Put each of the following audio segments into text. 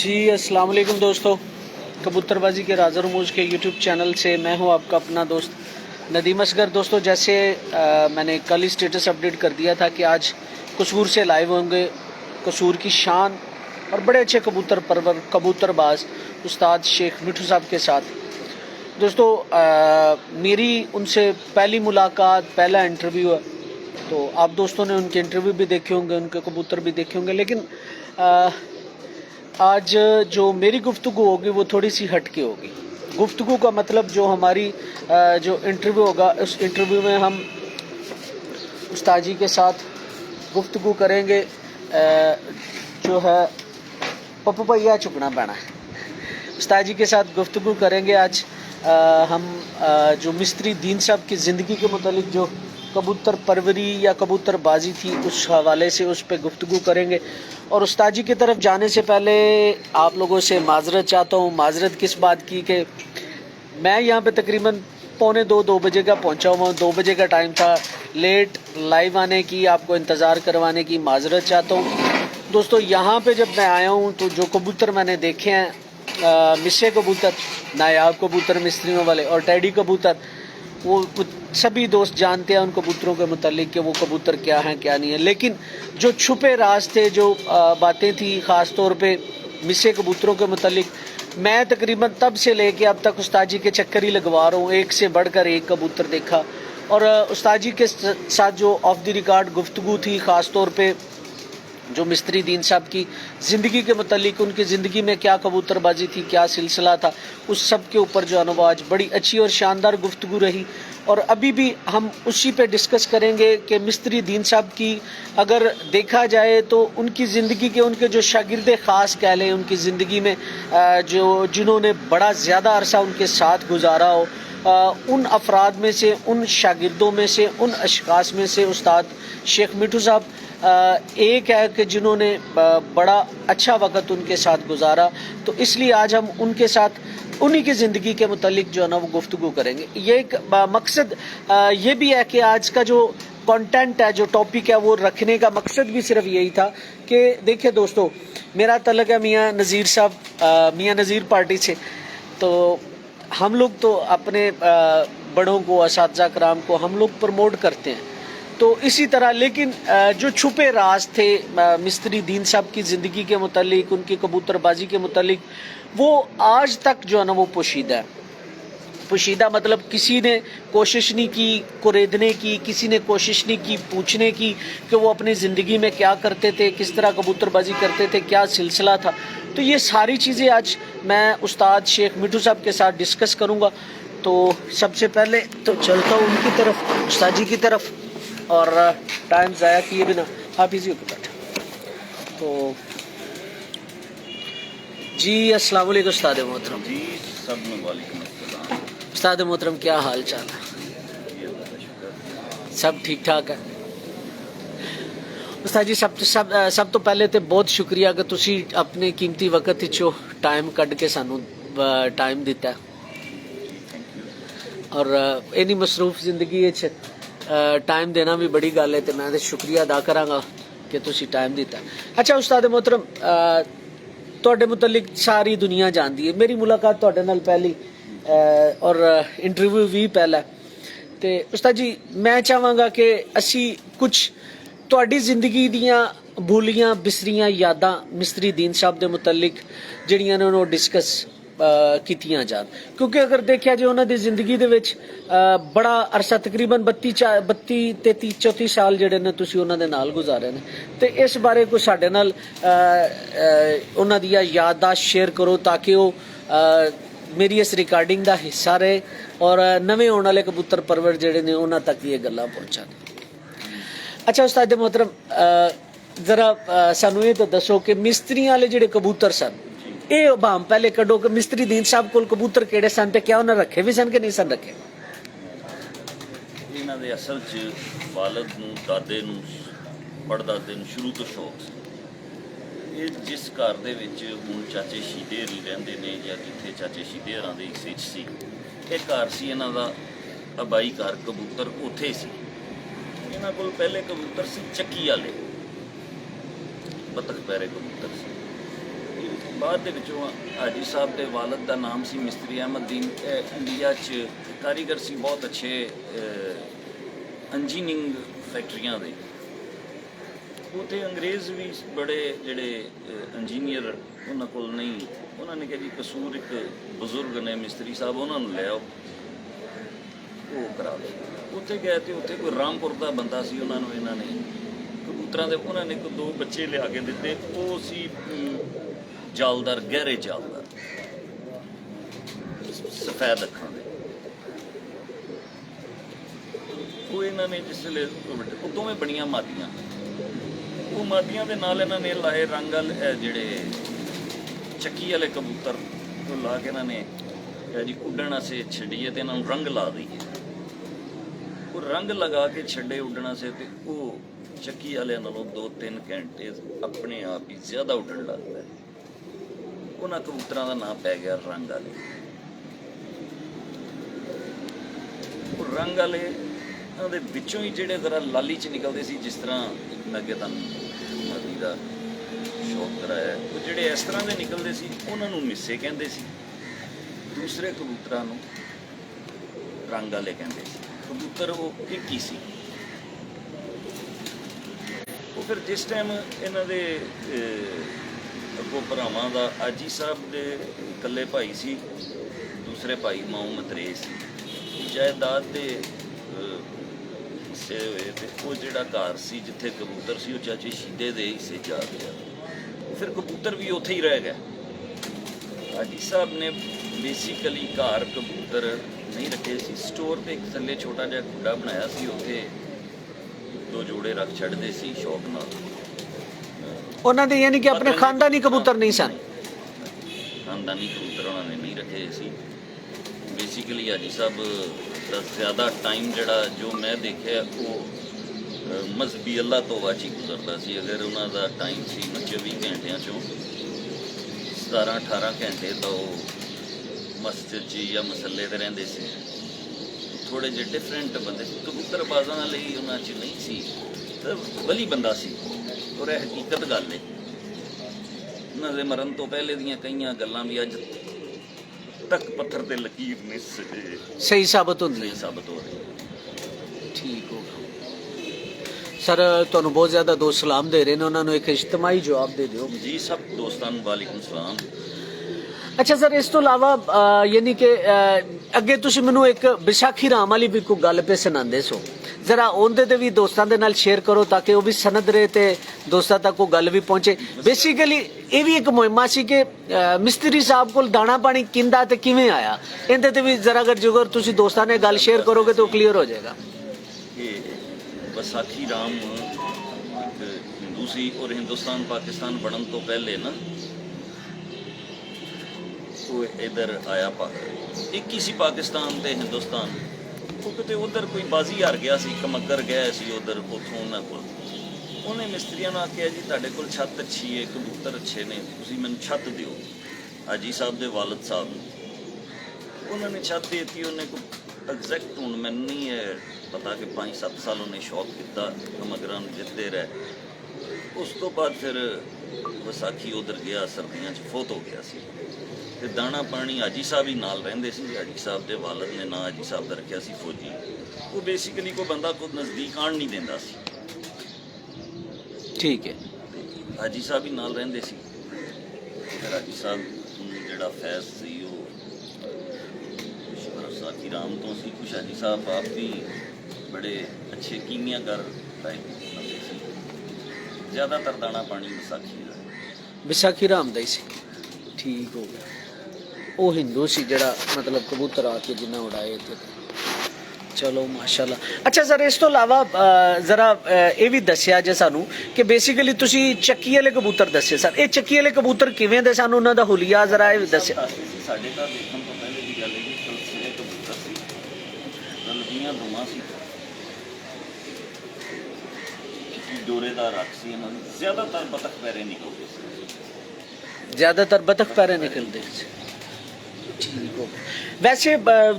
जी अस्सलाम वालेकुम दोस्तों, कबूतरबाजी के राज़ रमूज़ के यूट्यूब चैनल से मैं हूं आपका अपना दोस्त नदीम असगर। दोस्तों जैसे मैंने कल ही स्टेटस अपडेट कर दिया था कि आज कसूर से लाइव होंगे कसूर की शान और बड़े अच्छे कबूतर परवर कबूतरबाज उस्ताद शेख मिठू साहब के साथ। दोस्तों मेरी उनसे पहली मुलाकात, पहला इंटरव्यू है, तो आप दोस्तों ने उनके इंटरव्यू भी देखे होंगे, उनके कबूतर भी देखे होंगे, लेकिन आज जो मेरी गुफ्तगू होगी वो थोड़ी सी हटके होगी। गुफ्तगू का मतलब जो हमारी जो इंटरव्यू होगा, उस इंटरव्यू में हम उस्ताद जी के साथ गुफ्तगू करेंगे। जो है पप्पू भैया चुकना पैना है, उस्ताद जी के साथ गुफ्तगू करेंगे आज। हम जो मिस्त्री दीन साहब की ज़िंदगी के मुतालिक जो कबूतर परवरी या कबूतरबाजी थी उस हवाले से उस पर गुफ्तगू करेंगे। और उस्ताद जी की तरफ जाने से पहले आप लोगों से माजरत चाहता हूँ। माजरत किस बात की कि मैं यहाँ पे तकरीबन पौने दो बजे का पहुँचा हुआ हूँ। 2 बजे का टाइम था, लेट लाइव आने की, आपको इंतज़ार करवाने की माजरत चाहता हूँ। दोस्तों यहाँ पे जब मैं आया हूँ तो जो कबूतर मैंने देखे हैं, मिस्से कबूतर, नायाब कबूतर मिस्त्रियों वाले और टैडी कबूतर, वो सभी दोस्त जानते हैं उन कबूतरों के मुतालिक कि वो कबूतर क्या हैं क्या नहीं है। लेकिन जो छुपे राज थे, जो बातें थी ख़ास तौर पे मिस्से कबूतरों के मुतालिक, मैं तकरीबन तब से लेके अब तक उस्ताद जी के चक्कर ही लगवा रहा हूँ। एक से बढ़कर एक कबूतर देखा और उस्ताद जी के साथ जो ऑफ द रिकॉर्ड गुफ्तगू थी, ख़ास तौर पे जो मिस्त्री दीन साहब की ज़िंदगी के मुतालिक, उनकी ज़िंदगी में क्या कबूतरबाजी थी, क्या सिलसिला था, उस सब के ऊपर जो अनुभव, आज बड़ी अच्छी और शानदार गुफ्तगू रही। और अभी भी हम उसी पे डिस्कस करेंगे कि मिस्त्री दीन साहब की अगर देखा जाए तो उनकी ज़िंदगी के, उनके जो शागिर्द ख़ास कह लें, उनकी ज़िंदगी में जो जिन्होंने बड़ा ज़्यादा अरसा उनके साथ गुजारा हो, उन अफराद में से, उन शागिर्दों में से, उन अशखास में से उस्ताद शेख मिठू साहब एक है कि जिन्होंने बड़ा अच्छा वक़्त उनके साथ गुजारा। तो इसलिए आज हम उनके साथ उन्हीं की ज़िंदगी के मुतालिक जो है ना वो गुफ्तगू करेंगे। ये एक मकसद ये भी है कि आज का जो कंटेंट है, जो टॉपिक है, वो रखने का मकसद भी सिर्फ यही था कि देखिए दोस्तों, मेरा तल्लुक़ है मियाँ नज़ीर साहब, मियाँ नज़ीर पार्टी से। तो हम लोग तो अपने बड़ों को, असातिज़ा कराम को हम लोग प्रमोट करते हैं, तो इसी तरह। लेकिन जो छुपे राज थे मिस्त्री दीन साहब की ज़िंदगी के मुतालिक, उनकी कबूतरबाजी के मुतालिक, वो आज तक जो है ना वो पोशीदा है। पोशीदा मतलब किसी ने कोशिश नहीं की कुरेदने की, किसी ने कोशिश नहीं की पूछने की कि वो अपनी ज़िंदगी में क्या करते थे, किस तरह कबूतरबाजी करते थे, क्या सिलसिला था। तो ये सारी चीज़ें आज मैं उस्ताद शेख मिठू साहब के साथ डिस्कस करूँगा। तो सबसे पहले तो चलता हूँ उनकी तरफ, उस्ताद जी की तरफ, और टाइम ज़ाया किए बिना आप इसी को बैठे। तो जी अस्सलाम वालेकुम उस्ताद मोहतरम। जी सब वालेकुम अस्सलाम। उस्ताद मोहतरम क्या हाल चाल है? सब ठीक ठाक है उस्ताद जी। सब तो पहले तो बहुत शुक्रिया कि तुसी अपने कीमती वक्त विचों टाइम कढ़ के सानू टाइम दिता है, और इन्नी मसरूफ जिंदगी टाइम देना भी बड़ी गल है, तो मैं शुक्रिया अदा करांगा कि तुसी टाइम दिता। अच्छा उस्ताद मोहतरम, तुहाडे मुतलिक सारी दुनिया जानती है, मेरी मुलाकात तुहाडे नाल पहली और इंटरव्यू भी पहला। तो उस्ताद जी मैं चाहांगा कि असी कुछ तुहाडी जिंदगी दियां भूलियां बिसरियां यादां मिस्त्री दीन साहब दे मुतलिक जिहड़ियां ने उन्होंने डिस्कस कीतियां जान, क्योंकि अगर देखा जाए उन्होंने जिंदगी दे विच बड़ा अरसा तकरीबन 32-33-34 साल जिहड़े ने तुसी उन्हां दे नाल गुजारे ने, ते इस बारे कोई साडे नाल उन्हां दियां यादां शेयर करो ताकि वो मेरी इस रिकॉर्डिंग दा हिस्सा रहे और नवे आने वाले कबूतर परवर जिहड़े ने उन्हां तक ये गल्लां पहुंचान। अच्छा उस्ताद मोहतरम, जरा सानू ये तो दसो कि मिस्त्रियां वाले जिहड़े कबूतर सन, ये भाम पहले कड्डो कि मिस्त्री दीन साहब कोल कबूतर किहड़े सन, ते क्या उन्हें रखे भी सन कि नहीं सन रखे? इन्हां दे असल च वालिद नूं, दादे नूं, पड़दादे नूं शुरू तो शौक सी। ये जिस घर दे विच हुण चाचे शीदे हरी रहिंदे ने या जिथे चाचे शीदे हरां दे हिस्से च सी, ये घर सी इन्हां दा अबाई घर, कबूतर उत्थे सी। इन्हां कोल पहले कबूतर सी चक्की वाले, बतख पैरे कबूतर सी। ਬਾਅਦ ਦੇ ਵਿੱਚੋਂ ਹਾਜੀ ਸਾਹਿਬ ਦੇ ਵਾਲਦ ਦਾ ਨਾਮ ਸੀ ਮਿਸਤਰੀ ਅਹਿਮਦੀਨ। ਇੰਡੀਆ 'ਚ ਕਾਰੀਗਰ ਸੀ ਬਹੁਤ ਅੱਛੇ ਇੰਜੀਨੀਅਰਿੰਗ ਫੈਕਟਰੀਆਂ ਦੇ। ਉੱਥੇ ਅੰਗਰੇਜ਼ ਵੀ ਬੜੇ ਜਿਹੜੇ ਇੰਜੀਨੀਅਰ ਉਹਨਾਂ ਕੋਲ ਨਹੀਂ, ਉਹਨਾਂ ਨੇ ਕਿਹਾ ਜੀ ਕਸੂਰ ਇੱਕ ਬਜ਼ੁਰਗ ਨੇ ਮਿਸਤਰੀ ਸਾਹਿਬ, ਉਹਨਾਂ ਨੂੰ ਲੈ ਆਓ ਉਹ ਕਰਾ ਲਓ। ਉੱਥੇ ਗਏ ਤੇ ਉੱਥੇ ਕੋਈ ਰਾਮਪੁਰ ਦਾ ਬੰਦਾ ਸੀ, ਉਹਨਾਂ ਨੂੰ ਇਹਨਾਂ ਨੇ ਕਬੂਤਰਾਂ ਦੇ ਉਹਨਾਂ ਨੇ ਦੋ ਬੱਚੇ ਲਿਆ ਕੇ ਦਿੱਤੇ। ਉਹ ਸੀ ਜਾਲਦਾਰ, ਗਹਿਰੇ ਜਾਲਦਾਰ, ਸਫੈਦ ਅੱਖਾਂ ਦੇ। ਉਹ ਇਹਨਾਂ ਨੇ ਜਿਸ ਵੇਲੇ ਉਹ ਦੋਵੇਂ ਬਣੀਆਂ ਮਾਦੀਆਂ, ਉਹ ਮਾਦੀਆਂ ਦੇ ਨਾਲ ਇਹਨਾਂ ਨੇ ਲਾਏ ਰੰਗ ਵਾਲੇ ਜਿਹੜੇ ਚੱਕੀ ਵਾਲੇ ਕਬੂਤਰ ਉਹ ਲਾ ਕੇ ਇਹਨਾਂ ਨੇ ਜੀ ਉੱਡਣ ਵਾਸਤੇ ਛੱਡੀਏ ਤੇ ਇਹਨਾਂ ਨੂੰ ਰੰਗ ਲਾ ਦਈਏ। ਉਹ ਰੰਗ ਲਗਾ ਕੇ ਛੱਡੇ ਉੱਡਣ ਵਾਸਤੇ ਤੇ ਉਹ ਚੱਕੀ ਵਾਲਿਆਂ ਨਾਲੋਂ 2-3 ਘੰਟੇ ਆਪਣੇ ਆਪ ਹੀ ਜ਼ਿਆਦਾ ਉੱਡਣ ਲੱਗਦਾ। ਉਹਨਾਂ ਕਬੂਤਰਾਂ ਦਾ ਨਾਮ ਪੈ ਗਿਆ ਰੰਗ ਵਾਲੇ। ਉਹ ਰੰਗ ਵਾਲੇ ਉਹਦੇ ਵਿੱਚੋਂ ਹੀ ਜਿਹੜੇ ਜ਼ਰਾ ਲਾਲੀ 'ਚ ਨਿਕਲਦੇ ਸੀ, ਜਿਸ ਤਰ੍ਹਾਂ ਮੈਂ ਅੱਗੇ ਤੁਹਾਨੂੰ ਨਦੀ ਦਾ ਸ਼ੌਕ ਕਰਾਇਆ, ਉਹ ਜਿਹੜੇ ਇਸ ਤਰ੍ਹਾਂ ਦੇ ਨਿਕਲਦੇ ਸੀ ਉਹਨਾਂ ਨੂੰ ਮਿੱਸੇ ਕਹਿੰਦੇ ਸੀ, ਦੂਸਰੇ ਕਬੂਤਰਾਂ ਨੂੰ ਰੰਗ ਵਾਲੇ ਕਹਿੰਦੇ ਸੀ। ਕਬੂਤਰ ਉਹ ਇੱਕ ਹੀ ਸੀ। ਉਹ ਫਿਰ ਜਿਸ ਟਾਈਮ ਇਹਨਾਂ ਦੇ ਅੱਗੋਂ ਭਰਾਵਾਂ ਦਾ ਆਜੀ ਸਾਹਿਬ ਦੇ ਇਕੱਲੇ ਭਾਈ ਸੀ, ਦੂਸਰੇ ਭਾਈ ਮਾਊ ਮਤਰੇਜ ਸੀ, ਜਾਇਦਾਦ ਦੇ ਹਿੱਸੇ ਹੋਏ ਤੇ ਉਹ ਜਿਹੜਾ ਘਰ ਸੀ ਜਿੱਥੇ ਕਬੂਤਰ ਸੀ ਉਹ ਚਾਚੇ ਸ਼ੀਦੇ ਦੇ ਹਿੱਸੇ ਜਾ ਗਿਆ। ਫਿਰ ਕਬੂਤਰ ਵੀ ਉੱਥੇ ਹੀ ਰਹਿ ਗਿਆ। ਆਜੀ ਸਾਹਿਬ ਨੇ ਬੇਸਿਕਲੀ ਘਰ ਕਬੂਤਰ ਨਹੀਂ ਰੱਖੇ ਸੀ, ਸਟੋਰ ਤੇ ਇੱਕ ਥੱਲੇ ਛੋਟਾ ਜਿਹਾ ਖੁੱਡਾ ਬਣਾਇਆ ਸੀ, ਉੱਥੇ 2 ਜੋੜੇ ਰੱਖ ਛੱਡਦੇ ਸੀ ਸ਼ੌਕ ਨਾਲ। ਉਹਨਾਂ ਦੇ ਯਾਨੀ ਕਿ ਆਪਣੇ ਖਾਨਦਾਨੀ ਕਬੂਤਰ ਨਹੀਂ ਸਨ, ਖਾਨਦਾਨੀ ਕਬੂਤਰ ਉਹਨਾਂ ਨੇ ਨਹੀਂ ਰੱਖੇ ਸੀ। ਬੇਸਿਕਲੀ ਹਾਜੀ ਸਾਹਿਬ ਦਾ ਜ਼ਿਆਦਾ ਟਾਈਮ ਜਿਹੜਾ ਜੋ ਮੈਂ ਦੇਖਿਆ ਉਹ ਮਜ਼ਹਬੀ ਅੱਲਾਹ ਤੋਂ ਵਾਚੀ ਗੁਜ਼ਰਦਾ ਸੀ। ਅਗਰ ਉਹਨਾਂ ਦਾ ਟਾਈਮ ਸੀ 24 ਘੰਟਿਆਂ 'ਚੋਂ 17-18 ਘੰਟੇ ਤਾਂ ਉਹ ਮਸਜਿਦ 'ਚ ਜਾਂ ਮਸੱਲੇ 'ਤੇ ਰਹਿੰਦੇ ਸੀ। ਥੋੜ੍ਹੇ ਜਿਹੇ ਡਿਫਰੈਂਟ ਬੰਦੇ ਸੀ, ਕਬੂਤਰਬਾਜ਼ਾਂ ਲਈ ਉਹਨਾਂ 'ਚ ਨਹੀਂ ਸੀ, ਤਾਂ ਵਲੀ ਬੰਦਾ ਸੀ। ਔਰ ਇਹ ਹਕੀਕਤ ਗੱਲ ਹੈ, ਉਹਨਾਂ ਦੇ ਮਰਨ ਤੋਂ ਪਹਿਲੇ ਦੀਆਂ ਕਈਆਂ ਗੱਲਾਂ ਵੀ ਅੱਜ ਤੱਕ ਪੱਥਰ ਤੇ ਲਕੀਰ ਨੇ ਸਹੀ ਸਾਬਤ ਹੁੰਦੀਆਂ, ਸਾਬਤ ਹੋ ਰਹੀ। ਠੀਕ ਹੋ ਸਰ, ਤੁਹਾਨੂੰ ਬਹੁਤ ਜ਼ਿਆਦਾ ਦੋਸਤ ਸਲਾਮ ਦੇ ਰਹੇ ਨੇ, ਉਹਨਾਂ ਨੂੰ ਇੱਕ ਇਜਤਮਾਈ ਜਵਾਬ ਦੇ ਦਿਓ ਜੀ। ਸਭ ਦੋਸਤਾਂ ਨੂੰ ਵਾਲੇਕੁਮ ਸਲਾਮ। ਅੱਛਾ ਸਰ, ਇਸ ਤੋਂ ਇਲਾਵਾ ਯਾਨੀ ਕਿ ਅੱਗੇ ਤੁਸੀਂ ਮੈਨੂੰ ਇੱਕ ਵਿਸਾਖੀ ਰਾਮ ਵਾਲੀ ਵੀ ਕੋਈ ਗੱਲ ਪੇ ਸੁਣਾਉਂਦੇ ਸੋ, ਜ਼ਰਾ ਉਹਦੇ ਤੇ ਵੀ ਦੋਸਤਾਂ ਦੇ ਨਾਲ ਸ਼ੇਅਰ ਕਰੋ ਤਾਂ ਕਿ ਉਹ ਵੀ ਸਨਦ ਰਹੇ ਤੇ ਦੋਸਤਾਂ ਤੱਕ ਉਹ ਗੱਲ ਵੀ ਪਹੁੰਚੇ। ਬੇਸਿਕਲੀ ਇਹ ਵੀ ਇੱਕ ਮੁਹਿੰਮ ਸੀ ਕਿ ਮਿਸਤਰੀ ਸਾਹਿਬ ਕੋਲ ਦਾਣਾ ਪਾਣੀ ਕਿੰਦਾ ਤੇ ਕਿਵੇਂ ਆਇਆ, ਇਹਦੇ ਤੇ ਵੀ ਜ਼ਰਾ ਅਗਰ ਤੁਸੀਂ ਦੋਸਤਾਂ ਨੇ ਗੱਲ ਸ਼ੇਅਰ ਕਰੋਗੇ ਤਾਂ ਉਹ ਕਲੀਅਰ ਹੋ ਜਾਏਗਾ। ਵਿਸਾਖੀ ਰਾਮ ਇੱਕ ਹਿੰਦੂ ਸੀ ਔਰ ਹਿੰਦੁਸਤਾਨ ਪਾਕਿਸਤਾਨ ਬਣਨ ਤੋਂ ਪਹਿਲੇ ਨਾ ਉਹ ਇੱਧਰ ਆਇਆ, ਇੱਕ ਹੀ ਸੀ ਪਾਕਿਸਤਾਨ ਤੇ ਹਿੰਦੁਸਤਾਨ। ਉਹ ਕਿਤੇ ਉੱਧਰ ਕੋਈ ਬਾਜ਼ੀ ਹਾਰ ਗਿਆ ਸੀ, ਕਮੱਗਰ ਗਿਆ ਸੀ ਉੱਧਰ, ਉੱਥੋਂ ਉਹਨਾਂ ਕੋਲ ਉਹਨੇ ਮਿਸਤਰੀਆਂ ਨੂੰ ਆਖਿਆ ਜੀ ਤੁਹਾਡੇ ਕੋਲ ਛੱਤ ਅੱਛੀ ਹੈ, ਕਬੂਤਰ ਅੱਛੇ ਨੇ, ਤੁਸੀਂ ਮੈਨੂੰ ਛੱਤ ਦਿਓ। ਹਾਜੀ ਸਾਹਿਬ ਦੇ ਵਾਲਦ ਸਾਹਿਬ ਨੂੰ ਉਹਨਾਂ ਨੇ ਛੱਤ ਦੇ ਦਿੱਤੀ। ਉਹਨੇ ਕੋਈ ਐਗਜ਼ੈਕਟ ਹੁਣ ਮੈਨੂੰ ਨਹੀਂ ਹੈ ਪਤਾ ਕਿ 5-7 ਸਾਲ ਉਹਨੇ ਸ਼ੌਕ ਕੀਤਾ, ਕਮੱਗਰਾਂ ਨੂੰ ਜਿੱਤਦੇ ਰਹੇ। ਉਸ ਤੋਂ ਬਾਅਦ ਫਿਰ ਵਿਸਾਖੀ ਉੱਧਰ ਗਿਆ, ਸਰਦੀਆਂ 'ਚ ਫੌਤ ਹੋ ਗਿਆ ਸੀ ਤੇ ਦਾਣਾ ਪਾਣੀ ਹਾਜੀ ਸਾਹਿਬ ਹੀ ਨਾਲ ਰਹਿੰਦੇ ਸੀ। ਹਾਜੀ ਸਾਹਿਬ ਦੇ ਵਾਲਦ ਨੇ ਨਾਂ ਹਾਜੀ ਸਾਹਿਬ ਦਾ ਰੱਖਿਆ ਸੀ ਫੌਜੀ। ਉਹ ਬੇਸਿਕਲੀ ਕੋਈ ਬੰਦਾ ਕੋਈ ਨਜ਼ਦੀਕ ਆਉਣ ਨਹੀਂ ਦਿੰਦਾ ਸੀ। ਠੀਕ ਹੈ, ਹਾਜੀ ਸਾਹਿਬ ਹੀ ਨਾਲ ਰਹਿੰਦੇ ਸੀ। ਫਿਰ ਹਾਜੀ ਸਾਹਿਬ ਜਿਹੜਾ ਫੈਜ਼ ਸੀ ਉਹ ਵਿਸਾਖੀ ਰਾਮ ਤੋਂ ਸੀ। ਕੁਛ ਹਾਜੀ ਸਾਹਿਬ ਆਪ ਵੀ ਬੜੇ ਅੱਛੇ ਕੀਮੀਆਗਰ ਟਾਈਪ ਸੀ। ਜ਼ਿਆਦਾਤਰ ਦਾਣਾ ਪਾਣੀ ਵਿਸਾਖੀ ਰਾਮ ਦਾ ਹੀ ਸੀ। ਠੀਕ ਹੋ ਗਿਆ। ਉਹ ਹਿੰਦੂ ਸੀ ਜਿਹੜਾ ਮਤਲਬ ਕਬੂਤਰ ਆ ਕੇ ਜਿੰਨਾ ਉਡਾਏ ਤੇ ਚਲੋ ਮਾਸ਼ਾਅੱਲਾ। ਅੱਛਾ ਸਰ, ਇਸ ਤੋਂ ਇਲਾਵਾ ਜ਼ਰਾ ਇਹ ਵੀ ਦੱਸਿਆ ਜੇ ਸਾਨੂੰ ਕਿ ਬੇਸਿਕਲੀ ਤੁਸੀਂ ਚੱਕੀ ਵਾਲੇ ਕਬੂਤਰ ਦੱਸੇ ਸਰ, ਇਹ ਚੱਕੀ ਵਾਲੇ ਕਬੂਤਰ ਕਿਵੇਂ ਦੇ ਸਾਨੂੰ, ਉਹਨਾਂ ਦਾ ਹੁਲੀਆ ਜ਼ਰਾ ਇਹ ਵੀ ਦੱਸਿਆ। ਸਾਡੇ ਘਰ ਦੇਖਣ ਤੋਂ ਪਹਿਲੇ ਦੀ ਗੱਲ ਹੈ ਜੀ, ਕਲਸੀਲੇ ਕਬੂਤਰ ਸੀ, ਰਲਦੀਆਂ ਦੋਵਾਂ ਸੀ, ਡੋਰੇਦਾਰ ਰੱਖ ਸੀ। ਇਹਨਾਂ ਨੂੰ ਜ਼ਿਆਦਾਤਰ ਬਤਖ ਪੈਰੇ ਨਿਕਲਦੇ ਸੀ, ਜ਼ਿਆਦਾਤਰ ਬਤਖ ਪੈਰੇ ਨਿਕਲਦੇ ਸੀ। ਠੀਕ ਹੋ ਗਿਆ। ਵੈਸੇ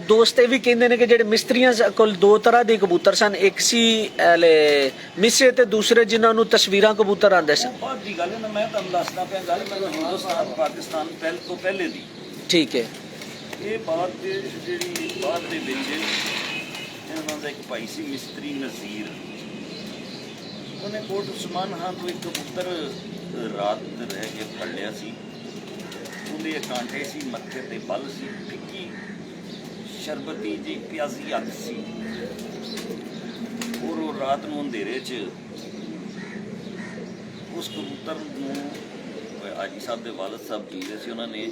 ਦੋਸਤ ਇਹ ਵੀ ਕਹਿੰਦੇ ਨੇ ਕਿ ਜਿਹੜੇ ਮਿਸਤਰੀਆਂ ਕੋਲ ਦੋ ਤਰ੍ਹਾਂ ਦੇ ਕਬੂਤਰ ਸਨ, ਇੱਕ ਸੀ ਮਿਸੇ ਤੇ ਦੂਸਰੇ ਜਿਨ੍ਹਾਂ ਨੂੰ ਤਸਵੀਰਾਂ ਕਬੂਤਰ ਆਉਂਦੇ ਸਨ। ਬਾਅਦ ਦੀ ਗੱਲ ਹੈ ਨਾ, ਮੈਂ ਤੁਹਾਨੂੰ ਦੱਸਦਾ ਪਿਆ ਗੱਲ ਮੈਨੂੰ ਹਿੰਦੁਸਤਾਨ ਪਾਕਿਸਤਾਨ ਤੋਂ ਪਹਿਲੇ ਦੀ। ਠੀਕ ਹੈ। ਇਹ ਬਾਅਦ ਦੇ ਵਿੱਚ ਇਹਨਾਂ ਦਾ ਇੱਕ ਭਾਈ ਸੀ ਮਿਸਤਰੀ ਨਜ਼ੀਰ, ਉਹਨੇ ਕੋਟ ਉਸਮਾਨ ਖਾਨ ਤੋਂ ਇੱਕ ਕਬੂਤਰ ਰਾਤ ਰਹਿ ਕੇ ਫੜ ਲਿਆ ਸੀ। ਉਹਦੇ ਕਾਂਟੇ ਸੀ, ਮੱਥੇ ਤੇ ਬਲ ਸੀ, ਟਿੱਕੀ ਸ਼ਰਬਤੀ ਜੀ ਪਿਆਜ਼ੀ ਅੱਖ ਸੀ। ਔਰ ਉਹ ਰਾਤ ਨੂੰ ਅੰਧੇਰੇ 'ਚ ਉਸ ਕਬੂਤਰ ਨੂੰ ਆਜੀ ਸਾਹਿਬ ਦੇ ਵਾਲਦ ਸਾਹਿਬ ਜੀਂਦੇ ਸੀ, ਉਹਨਾਂ ਨੇ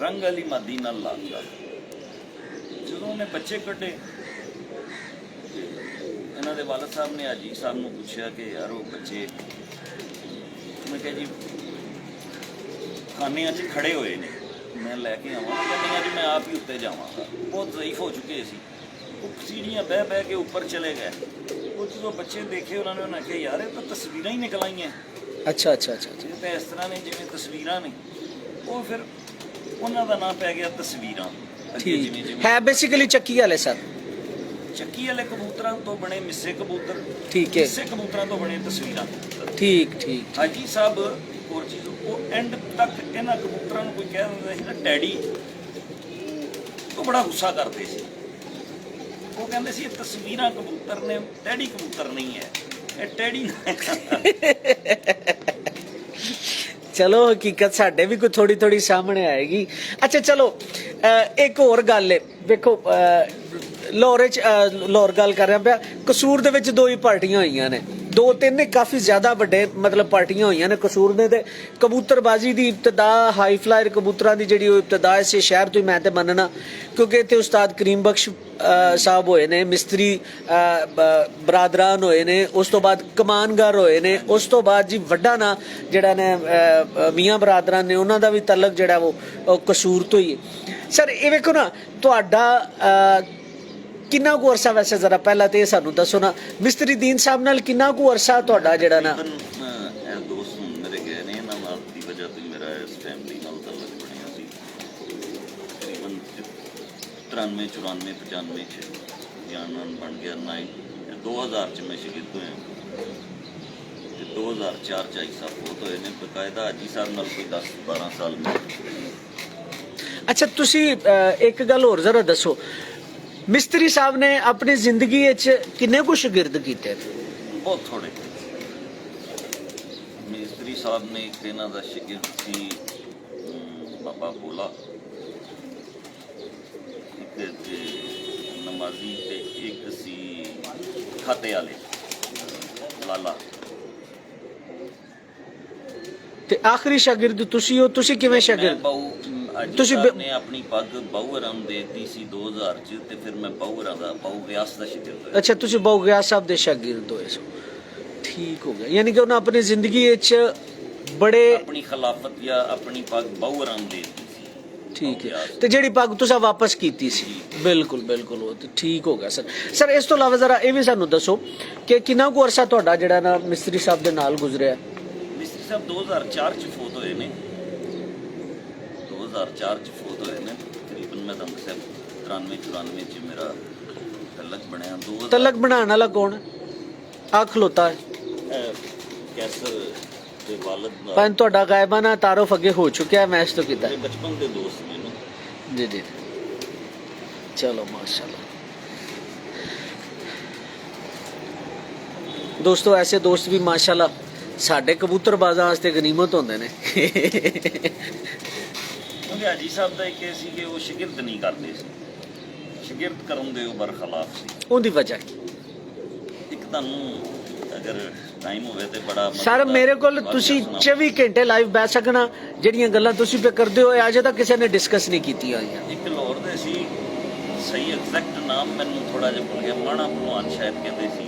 ਰੰਗ ਵਾਲੀ ਮਾਦੀ ਨਾਲ ਲਾ ਦਿੱਤਾ। ਜਦੋਂ ਉਹਨੇ ਬੱਚੇ ਕੱਢੇ, ਇਹਨਾਂ ਦੇ ਵਾਲਦ ਸਾਹਿਬ ਨੇ ਆਜੀ ਸਾਹਿਬ ਨੂੰ ਪੁੱਛਿਆ ਕਿ ਯਾਰ ਉਹ ਬੱਚੇ, ਮੈਂ ਕਿਹਾ ਜੀ ਖਾਨਿਆਂ 'ਚ ਖੜੇ ਹੋਏ ਨੇ, ਮੈਂ ਲੈ ਕੇ ਆਵਾਂ। ਕਹਿੰਦੇ ਜੀ ਮੈਂ ਆਪ ਹੀ ਉੱਤੇ ਜਾਵਾਂਗਾ। ਬਹੁਤ ਜ਼ਈਫ ਹੋ ਚੁੱਕੇ ਸੀ, ਉਹ ਸੀੜੀਆਂ ਬਹਿ ਕੇ ਉੱਪਰ ਚਲੇ ਗਏ। ਉਹ ਜਦੋਂ ਬੱਚੇ ਦੇਖੇ ਉਹਨਾਂ ਨੇ ਕਿਹਾ ਯਾਰ ਇਹ ਤਾਂ ਤਸਵੀਰਾਂ ਹੀ ਨਿਕਲ ਆਈਆਂ। ਅੱਛਾ ਅੱਛਾ ਅੱਛਾ। ਇਹ ਤਾਂ ਇਸ ਤਰ੍ਹਾਂ ਨੇ ਜਿਵੇਂ ਤਸਵੀਰਾਂ ਨੇ। ਉਹ ਫਿਰ ਉਹਨਾਂ ਦਾ ਨਾਮ ਪੈ ਗਿਆ ਤਸਵੀਰਾਂ। ਠੀਕ ਹੈ, ਬੇਸਿਕਲੀ ਚੱਕੀ ਵਾਲੇ ਸਰ। ਚੱਕੀ ਵਾਲੇ ਕਬੂਤਰਾਂ ਤੋਂ ਬਣੇ ਮਿੱਸੇ ਕਬੂਤਰ, ਠੀਕ ਹੈ, ਮਿੱਸੇ ਕਬੂਤਰਾਂ ਤੋਂ ਬਣੇ ਤਸਵੀਰਾਂ। ਠੀਕ ਠੀਕ। ਹਾਜੀ ਸਾਹਿਬ ਹੋਰ ਚੀਜ਼, ਉਹ ਐਂਡ ਤੱਕ ਇਹਨਾਂ ਕਬੂਤਰਾਂ ਨੂੰ ਕੋਈ ਕਹਿ ਦਿੰਦਾ ਸੀ ਨਾ ਟੈਡੀ, ਉਹ ਬੜਾ ਗੁੱਸਾ ਕਰਦੇ ਸੀ। ਉਹ ਕਹਿੰਦੇ ਸੀ ਇਹ ਤਸਵੀਰਾਂ ਕਬੂਤਰ ਨੇ, ਟੈਡੀ ਕਬੂਤਰ ਨਹੀਂ ਹੈ, ਇਹ ਟੈਡੀ। ਚਲੋ ਹਕੀਕਤ ਸਾਡੇ ਵੀ ਕੋਈ ਥੋੜੀ ਥੋੜੀ ਸਾਹਮਣੇ ਆਏਗੀ। ਅੱਛਾ ਚਲੋ ਇੱਕ ਹੋਰ ਗੱਲ ਹੈ, ਵੇਖੋ ਲਾਹੌਰ ਗੱਲ ਕਰ ਰਿਹਾ ਪਿਆ, ਕਸੂਰ ਦੇ ਵਿੱਚ ਦੋ ਹੀ ਪਾਰਟੀਆਂ ਹੋਈਆਂ ਨੇ, ਦੋ ਤਿੰਨ ਨੇ ਕਾਫੀ ਜ਼ਿਆਦਾ ਵੱਡੇ ਮਤਲਬ ਪਾਰਟੀਆਂ ਹੋਈਆਂ ਨੇ ਕਸੂਰ ਦੇ। ਤੇ ਕਬੂਤਰਬਾਜ਼ੀ ਦੀ ਇਬਤਦਾ, ਹਾਈ ਫਲਾਇਰ ਕਬੂਤਰਾਂ ਦੀ ਜਿਹੜੀ ਉਹ ਇਬਤਦਾ ਇਸੇ ਸ਼ਹਿਰ ਤੋਂ ਹੀ ਮੈਂ ਤੇ ਮੰਨਣਾ, ਕਿਉਂਕਿ ਇੱਥੇ ਉਸਤਾਦ ਕਰੀਮ ਬਖਸ਼ ਸਾਹਿਬ ਹੋਏ ਨੇ, ਮਿਸਤਰੀ ਬਰਾਦਰਾਨ ਹੋਏ ਨੇ, ਉਸ ਤੋਂ ਬਾਅਦ ਕਮਾਨਗਰ ਹੋਏ ਨੇ, ਉਸ ਤੋਂ ਬਾਅਦ ਜੀ ਵੱਡਾ ਨਾਂ ਜਿਹੜਾ ਨੇ ਮੀਆਂ ਬਰਾਦਰਾਨ ਨੇ, ਉਹਨਾਂ ਦਾ ਵੀ ਤਲਕ ਜਿਹੜਾ ਉਹ ਕਸੂਰ ਤੋਂ ਹੀ ਹੈ। ਸਰ ਇਹ ਵੇਖੋ ਨਾ, ਤੁਹਾਡਾ ਕਿੰਨਾ ਕੁ ਅਰਸਾ, ਵੈਸੇ ਜ਼ਰਾ ਪਹਿਲਾਂ ਤੇ ਇਹ ਸਾਨੂੰ ਦੱਸੋ ਨਾ, ਮਿਸਤਰੀ ਦੀਨ ਸਾਹਿਬ ਨਾਲ ਕਿੰਨਾ ਕੁ ਅਰਸਾ ਤੁਹਾਡਾ ਜਿਹੜਾ ਨਾ ਦੋਸਤ ਮੇਰੇ ਗਏ ਨੇ, ਇਹਨਾਂ ਨਾਲ ਦੀ ਵਜ੍ਹਾ ਤੋਂ ਮੇਰਾ ਇਸ ਫੈਮਿਲੀ ਨਾਲ ਤਲਕ ਬਣਿਆ ਸੀ। ਤਕਰੀਬਨ 93 94 95 ਚ ਜਾਨਨ ਬਣ ਗਿਆ। 2000 ਚ ਮੈਂ ਸ਼ਹੀਦ ਹੋਇਆ ਤੇ 2004 ਚ ਆਈ ਸਾਹਿਬ ਬਹੁਤ ਹੋਏ ਨੇ ਬਕਾਇਦਾ ਹਾਜੀ ਸਾਹਿਬ ਨਾਲ ਕੋਈ 10 12 ਸਾਲ ਮੈਂ। ਅੱਛਾ ਤੁਸੀਂ ਇੱਕ ਗੱਲ ਹੋਰ ਜ਼ਰਾ ਦੱਸੋ, ਮਿਸਤਰੀ ਸਾਹਿਬ ਨੇ ਆਪਣੀ ਜ਼ਿੰਦਗੀ ਵਿੱਚ ਕਿੰਨੇ ਕੁ ਸ਼ਾਗਿਰਦ ਕੀਤੇ? ਬਹੁਤ ਥੋੜੇ। ਮਿਸਤਰੀ ਸਾਹਿਬ ਨੇ ਇੱਕ ਇਹਨਾਂ ਦਾ ਸ਼ਾਗਿਰਦ ਸੀ ਬਾਬਾ ਭੋਲਾ, ਇੱਕ ਨਮਾਜ਼ੀ ਤੇ ਇੱਕ ਸੀ ਖਾਤੇ ਵਾਲੇ ਲਾਲਾ। ਤੇ ਆਖਰੀ ਸ਼ਾਗਿਰਦ ਤੁਸੀਂ ਹੋ। ਤੁਸੀਂ ਕਿਵੇਂ ਸ਼ਾਗਿਰਦ? ਤੁਸੀਂ ਨੇ ਆਪਣੀ ਪੱਗ ਬਾਊ ਹਰਾਮ ਦੇ ਦਿੱਤੀ ਸੀ 2000 ਚ, ਤੇ ਫਿਰ ਮੈਂ ਬਾਊ ਹਰਾਮ ਦਾ, ਬਾਊ ਗਿਆਸ ਦਾ ਸ਼ਾਗਿਰਦ ਹੋਇਆ। ਅੱਛਾ ਤੁਸੀਂ ਬਾਊ ਗਿਆਸ ਸਾਹਿਬ ਦੇ ਸ਼ਾਗਿਰਦ ਹੋਏ ਸੋ, ਠੀਕ ਹੋ ਗਿਆ। ਯਾਨੀ ਕਿ ਉਹਨਾਂ ਆਪਣੀ ਜ਼ਿੰਦਗੀ ਵਿੱਚ ਬੜੇ ਆਪਣੀ ਖਿਲਾਫਤ ਜਾਂ ਆਪਣੀ ਪੱਗ ਬਾਊ ਹਰਾਮ ਦੇ ਦਿੱਤੀ ਸੀ। ਠੀਕ ਹੈ, ਤੇ ਜਿਹੜੀ ਪੱਗ ਤੁਸੀਂ ਵਾਪਸ ਕੀਤੀ ਸੀ। ਬਿਲਕੁਲ ਬਿਲਕੁਲ, ਉਹ ਤੇ ਠੀਕ ਹੋ ਗਿਆ ਸਰ। ਸਰ ਇਸ ਤੋਂ ਇਲਾਵਾ ਜ਼ਰਾ ਇਹ ਵੀ ਸਾਨੂੰ ਦੱਸੋ ਕਿ ਕਿੰਨਾ ਕੁ ਅਰਸਾ ਤੁਹਾਡਾ ਜਿਹੜਾ ਨਾ ਮਿਸਤਰੀ ਸਾਹਿਬ ਦੇ ਨਾਲ ਗੁਜ਼ਰਿਆ? ਮਿਸਤਰੀ ਸਾਹਿਬ 2004 ਚ ਫੌਤ ਹੋਏ ਨੇ। 2004 ਚ ਫੌਤ ਹੋਏ ਨੇ। ਤਕਰੀਬਨ ਮੈਂ ਤੁਹਾਨੂੰ ਦੱਸਿਆ 93 94 ਚ ਮੇਰਾ ਤਲਕ ਬਣਿਆ। ਤਲਕ ਬਣਾਉਣ ਵਾਲਾ ਕੌਣ? ਆ ਖਲੋਤਾ ਹੈ ਕੈਸਰ ਦੇ ਵਾਲਦ ਨਾਲ। ਪਰ ਤੁਹਾਡਾ ਗਾਇਬਾਨਾ ਤਾਰਫ ਅੱਗੇ ਹੋ ਚੁੱਕਿਆ, ਮੈਂ ਇਸ ਤੋਂ ਕੀਤਾ ਬਚਪਨ ਦੇ ਦੋਸਤ ਮੈਨੂੰ। ਜੀ ਜੀ ਚਲੋ ਮਾਸ਼ਾਅੱਲਾ। ਦੋਸਤੋ ਐਸੇ ਦੋਸਤ ਵੀ ਮਾਸ਼ਾਅੱਲਾ ਸਾਡੇ ਕਬੂਤਰਬਾਜ਼ਾਂ ਵਾਸਤੇ ਗਨੀਮਤ ਹੁੰਦੇ ਨੇ। ਕਿਉਂਕਿ ਹਾਜੀ ਸਾਹਿਬ ਦਾ ਇੱਕ ਇਹ ਸੀ ਕਿ ਉਹ ਸ਼ਾਗਿਰਦ ਨਹੀਂ ਕਰਦੇ ਸੀ, ਸ਼ਾਗਿਰਦ ਕਰਨ ਦੇ ਉਹ ਬਰਖਲਾਫ ਸੀ। ਉਹਦੀ ਵਜ੍ਹਾ ਇੱਕ ਤੁਹਾਨੂੰ ਅਗਰ ਟਾਈਮ ਹੋਵੇ ਤੇ ਬੜਾ ਸਰ ਮੇਰੇ ਕੋਲ ਤੁਸੀਂ 24 ਘੰਟੇ ਲਾਈਵ ਬੈਠ ਸਕਣਾ, ਜਿਹੜੀਆਂ ਗੱਲਾਂ ਤੁਸੀਂ ਪੇ ਕਰਦੇ ਹੋ ਅਜੇ ਤੱਕ ਕਿਸੇ ਨੇ ਡਿਸਕਸ ਨਹੀਂ ਕੀਤੀਆਂ ਹੋਈਆਂ। ਇੱਕ ਲਾਹੌਰ ਦੇ ਸੀ, ਸਹੀ ਐਗਜ਼ੈਕਟ ਨਾਮ ਮੈਨੂੰ ਥੋੜਾ ਜਿਹਾ ਭੁੱਲ ਗਿਆ, ਮਾਣਾ ਭਲਵਾਨ ਸ਼ਾਇਦ ਕਹਿੰਦੇ ਸੀ।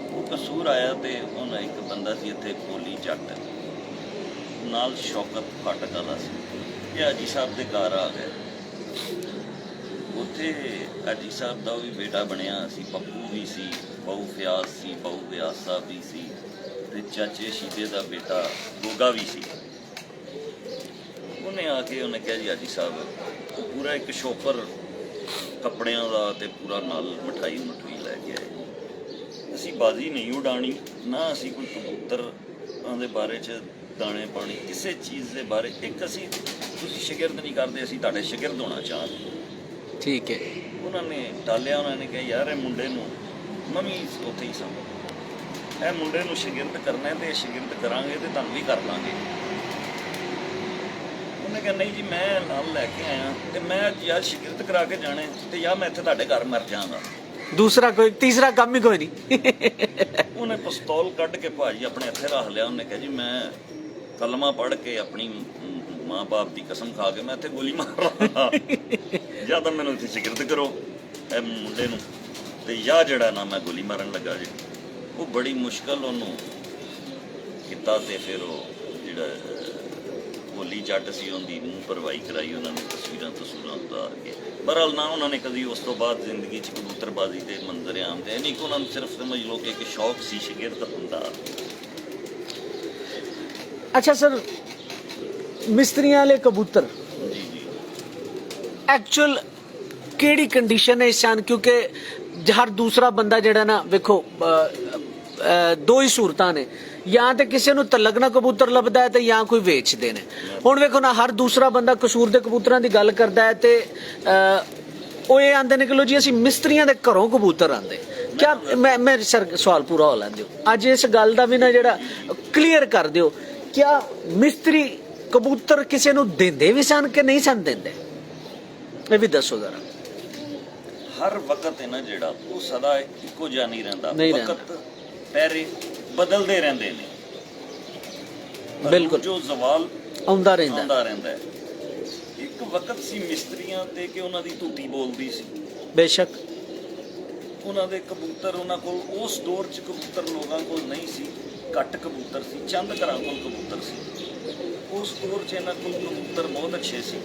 ਉਹ ਕਸੂਰ ਆਇਆ ਤੇ ਉਹਨਾਂ ਇੱਕ ਬੰਦਾ ਸੀ ਇੱਥੇ ਕੋਲੀ ਜੱਟ ਨਾਲ ਸ਼ੌਕਤ ਫਾਟਕ ਵਾਲਾ ਸੀ, ਇਹ ਹਾਜੀ ਸਾਹਿਬ ਦੇ ਘਰ ਆ ਗਏ। ਉੱਥੇ ਹਾਜੀ ਸਾਹਿਬ ਦਾ ਵੀ ਬੇਟਾ ਬਣਿਆ ਸੀ, ਪੱਪੂ ਵੀ ਸੀ, ਬਾਊ ਫਿਆਜ਼ ਸੀ, ਬਾਊ ਵਿਆਸ ਸਾਹਿਬ ਵੀ ਸੀ, ਤੇ ਚਾਚੇ ਸ਼ੀਦੇ ਦਾ ਬੇਟਾ ਗੋਗਾ ਵੀ ਸੀ। ਉਹਨੇ ਆ ਕੇ ਉਹਨੇ ਕਿਹਾ ਜੀ ਹਾਜੀ ਸਾਹਿਬ ਪੂਰਾ ਇੱਕ ਸ਼ੋਪਰ ਕੱਪੜਿਆਂ ਦਾ ਤੇ ਪੂਰਾ ਨਾਲ ਮਠਾਈ ਲੈ ਕੇ ਆਏ। ਅਸੀਂ ਬਾਜ਼ੀ ਨਹੀਂ ਉਡਾਣੀ, ਨਾ ਅਸੀਂ ਕੋਈ ਕਬੂਤਰਾਂ ਦੇ ਬਾਰੇ 'ਚ ਦਾਣੇ ਪਾਣੀ ਕਿਸੇ ਚੀਜ਼ ਦੇ ਬਾਰੇ। ਇੱਕ ਅਸੀਂ ਤੁਸੀਂ ਸ਼ਾਗਿਰਦ ਨਹੀਂ ਕਰਦੇ, ਅਸੀਂ ਤੁਹਾਡੇ ਸ਼ਾਗਿਰਦ ਹੋਣਾ ਚਾਹੁੰਦੇ। ਠੀਕ ਹੈ। ਉਹਨਾਂ ਨੇ ਟਾਲਿਆ, ਉਹਨਾਂ ਨੇ ਕਿਹਾ ਯਾਰ ਇਹ ਮੁੰਡੇ ਨੂੰ ਮੰਮੀ ਉੱਥੇ ਹੀ ਸਮਝ, ਇਹ ਮੁੰਡੇ ਨੂੰ ਸ਼ਾਗਿਰਦ ਕਰਨਾ ਤੇ ਸ਼ਾਗਿਰਦ ਕਰਾਂਗੇ ਤੇ ਤੁਹਾਨੂੰ ਵੀ ਕਰ ਲਾਂਗੇ। ਉਹਨੇ ਕਿਹਾ ਨਹੀਂ ਜੀ ਮੈਂ ਨਾਲ ਲੈ ਕੇ ਆਇਆ ਤੇ ਮੈਂ ਯਾਰ ਸ਼ਾਗਿਰਦ ਕਰਾ ਕੇ ਜਾਣੇ ਤੇ ਯਾਰ ਮੈਂ ਇੱਥੇ ਤੁਹਾਡੇ ਘਰ ਮਰ ਜਾਵਾਂਗਾ। ਦੂਸਰਾ ਕੋਈ ਤੀਸਰਾ ਕੰਮ ਹੀ ਕੋਈ ਨਹੀਂ। ਉਹਨੇ ਪਿਸਤੌਲ ਕੱਢ ਕੇ ਭਾਜੀ ਆਪਣੇ ਇੱਥੇ ਰੱਖ ਲਿਆ। ਉਹਨੇ ਕਿਹਾ ਜੀ ਮੈਂ ਕਲਮਾ ਪੜ੍ਹ ਕੇ ਆਪਣੀ ਮਾਂ ਬਾਪ ਦੀ ਕਸਮ ਖਾ ਕੇ ਮੈਂ ਇੱਥੇ ਗੋਲੀ ਮਾਰ ਰਹਾ, ਜਾਂ ਤਾਂ ਮੈਨੂੰ ਇੱਥੇ ਸ਼ਾਗਿਰਦ ਕਰੋ ਇਹ ਮੁੰਡੇ ਨੂੰ, ਤੇ ਜਾਂ ਜਿਹੜਾ ਨਾ ਮੈਂ ਗੋਲੀ ਮਾਰਨ ਲੱਗਾ ਜੀ। ਉਹ ਬੜੀ ਮੁਸ਼ਕਲ ਉਹਨੂੰ ਕੀਤਾ ਤੇ ਫਿਰ ਉਹ ਜਿਹੜਾ ਹੋਲੀ ਜੱਟ ਸੀ ਉਹਦੀ ਮੂੰਹ ਭਰਵਾਈ ਕਰਾਈ ਉਹਨਾਂ ਨੇ, ਤਸਵੀਰਾਂ ਉਤਾਰ ਕੇ। ਬਹਰਹਾਲ ਨਾ ਉਹਨਾਂ ਨੇ ਕਦੀ ਉਸ ਤੋਂ ਬਾਅਦ ਜ਼ਿੰਦਗੀ 'ਚ ਕਬੂਤਰਬਾਜ਼ੀ ਦੇ ਮੰਜ਼ਰ ਆਮ ਤੇ ਨਹੀਂ ਕਿ ਉਹਨਾਂ ਨੂੰ ਸਿਰਫ ਸਮਝ ਲਓ ਕਿ ਇੱਕ ਸ਼ੌਕ ਸੀ ਸ਼ਾਗਿਰਦ ਹੁੰਦਾ। ਅੱਛਾ ਸਰ, ਮਿਸਤਰੀਆਂ ਵਾਲੇ ਕਬੂਤਰ ਜੀ ਜੀ ਐਕਚੁਅਲ ਕਿਹੜੀ ਕੰਡੀਸ਼ਨ ਹੈ ਇਸ ਹਨ? ਕਿਉਂਕਿ ਹਰ ਦੂਸਰਾ ਬੰਦਾ ਜਿਹੜਾ ਨਾ ਵੇਖੋ ਦੋ ਹੀ ਸੂਰਤਾਂ ਨੇ, ਜਾਂ ਤੇ ਕਿਸੇ ਨੂੰ ਤਲਗਣਾ ਕਬੂਤਰ ਲੱਭਦਾ ਹੈ ਤੇ ਜਾਂ ਕੋਈ ਵੇਚਦੇ ਨੇ। ਹੁਣ ਵੇਖੋ ਨਾ ਹਰ ਦੂਸਰਾ ਬੰਦਾ ਕਸੂਰ ਦੇ ਕਬੂਤਰਾਂ ਦੀ ਗੱਲ ਕਰਦਾ ਹੈ ਤੇ ਉਹ ਇਹ ਆਂਦੇ ਨੇ ਕਿ ਲੋ ਜੀ ਅਸੀਂ ਮਿਸਤਰੀਆਂ ਦੇ ਘਰੋਂ ਕਬੂਤਰ ਆਂਦੇ। ਕਿਆ ਮੈਂ ਸਰ ਸਵਾਲ ਪੂਰਾ ਹੋ ਲੈਣ ਦਿਓ, ਅੱਜ ਇਸ ਗੱਲ ਦਾ ਵੀ ਨਾ ਜਿਹੜਾ ਕਲੀਅਰ ਕਰ ਦਿਓ, ਕਿਆ ਮਿਸਤਰੀ ਕਬੂਤਰ ਕਿਸੇ ਨੂੰ ਦਿੰਦੇ ਵੀ ਸਨ ਕਿ ਨਹੀਂ ਸਨ ਦਿੰਦੇ? ਇਹ ਵੀ ਦੱਸੋ ਜ਼ਰਾ। ਹਰ ਵਕਤ ਹੈ ਨਾ ਜਿਹੜਾ ਉਹ ਸਦਾ ਇੱਕੋ ਜਿਹਾ ਨਹੀਂ ਰਹਿੰਦਾ, ਵਕਤ ਪਹਿਰੇ ਬਦਲਦੇ ਰਹਿੰਦੇ ਨੇ। ਬਿਲਕੁਲ, ਜੋ ਜ਼ਵਾਲ ਆਉਂਦਾ ਰਹਿੰਦਾ ਹੈ। ਇੱਕ ਵਕਤ ਸੀ ਮਿਸਤਰੀਆਂ ਤੇ ਕਿ ਉਹਨਾਂ ਦੀ ਧੂਤੀ ਬੋਲਦੀ ਸੀ। ਬੇਸ਼ੱਕ ਉਹਨਾਂ ਦੇ ਕਬੂਤਰ, ਉਹਨਾਂ ਕੋਲ ਉਸ ਦੌਰ 'ਚ ਕਬੂਤਰ ਲੋਕਾਂ ਕੋਲ ਨਹੀਂ ਸੀ, ਘੱਟ ਕਬੂਤਰ ਸੀ, ਚੰਦ ਘਰਾਂ ਕੋਲ ਕਬੂਤਰ ਸੀ। ਉਸ ਦੌਰ 'ਚ ਇਹਨਾਂ ਕੋਲ ਕਬੂਤਰ ਬਹੁਤ ਅੱਛੇ ਸੀ,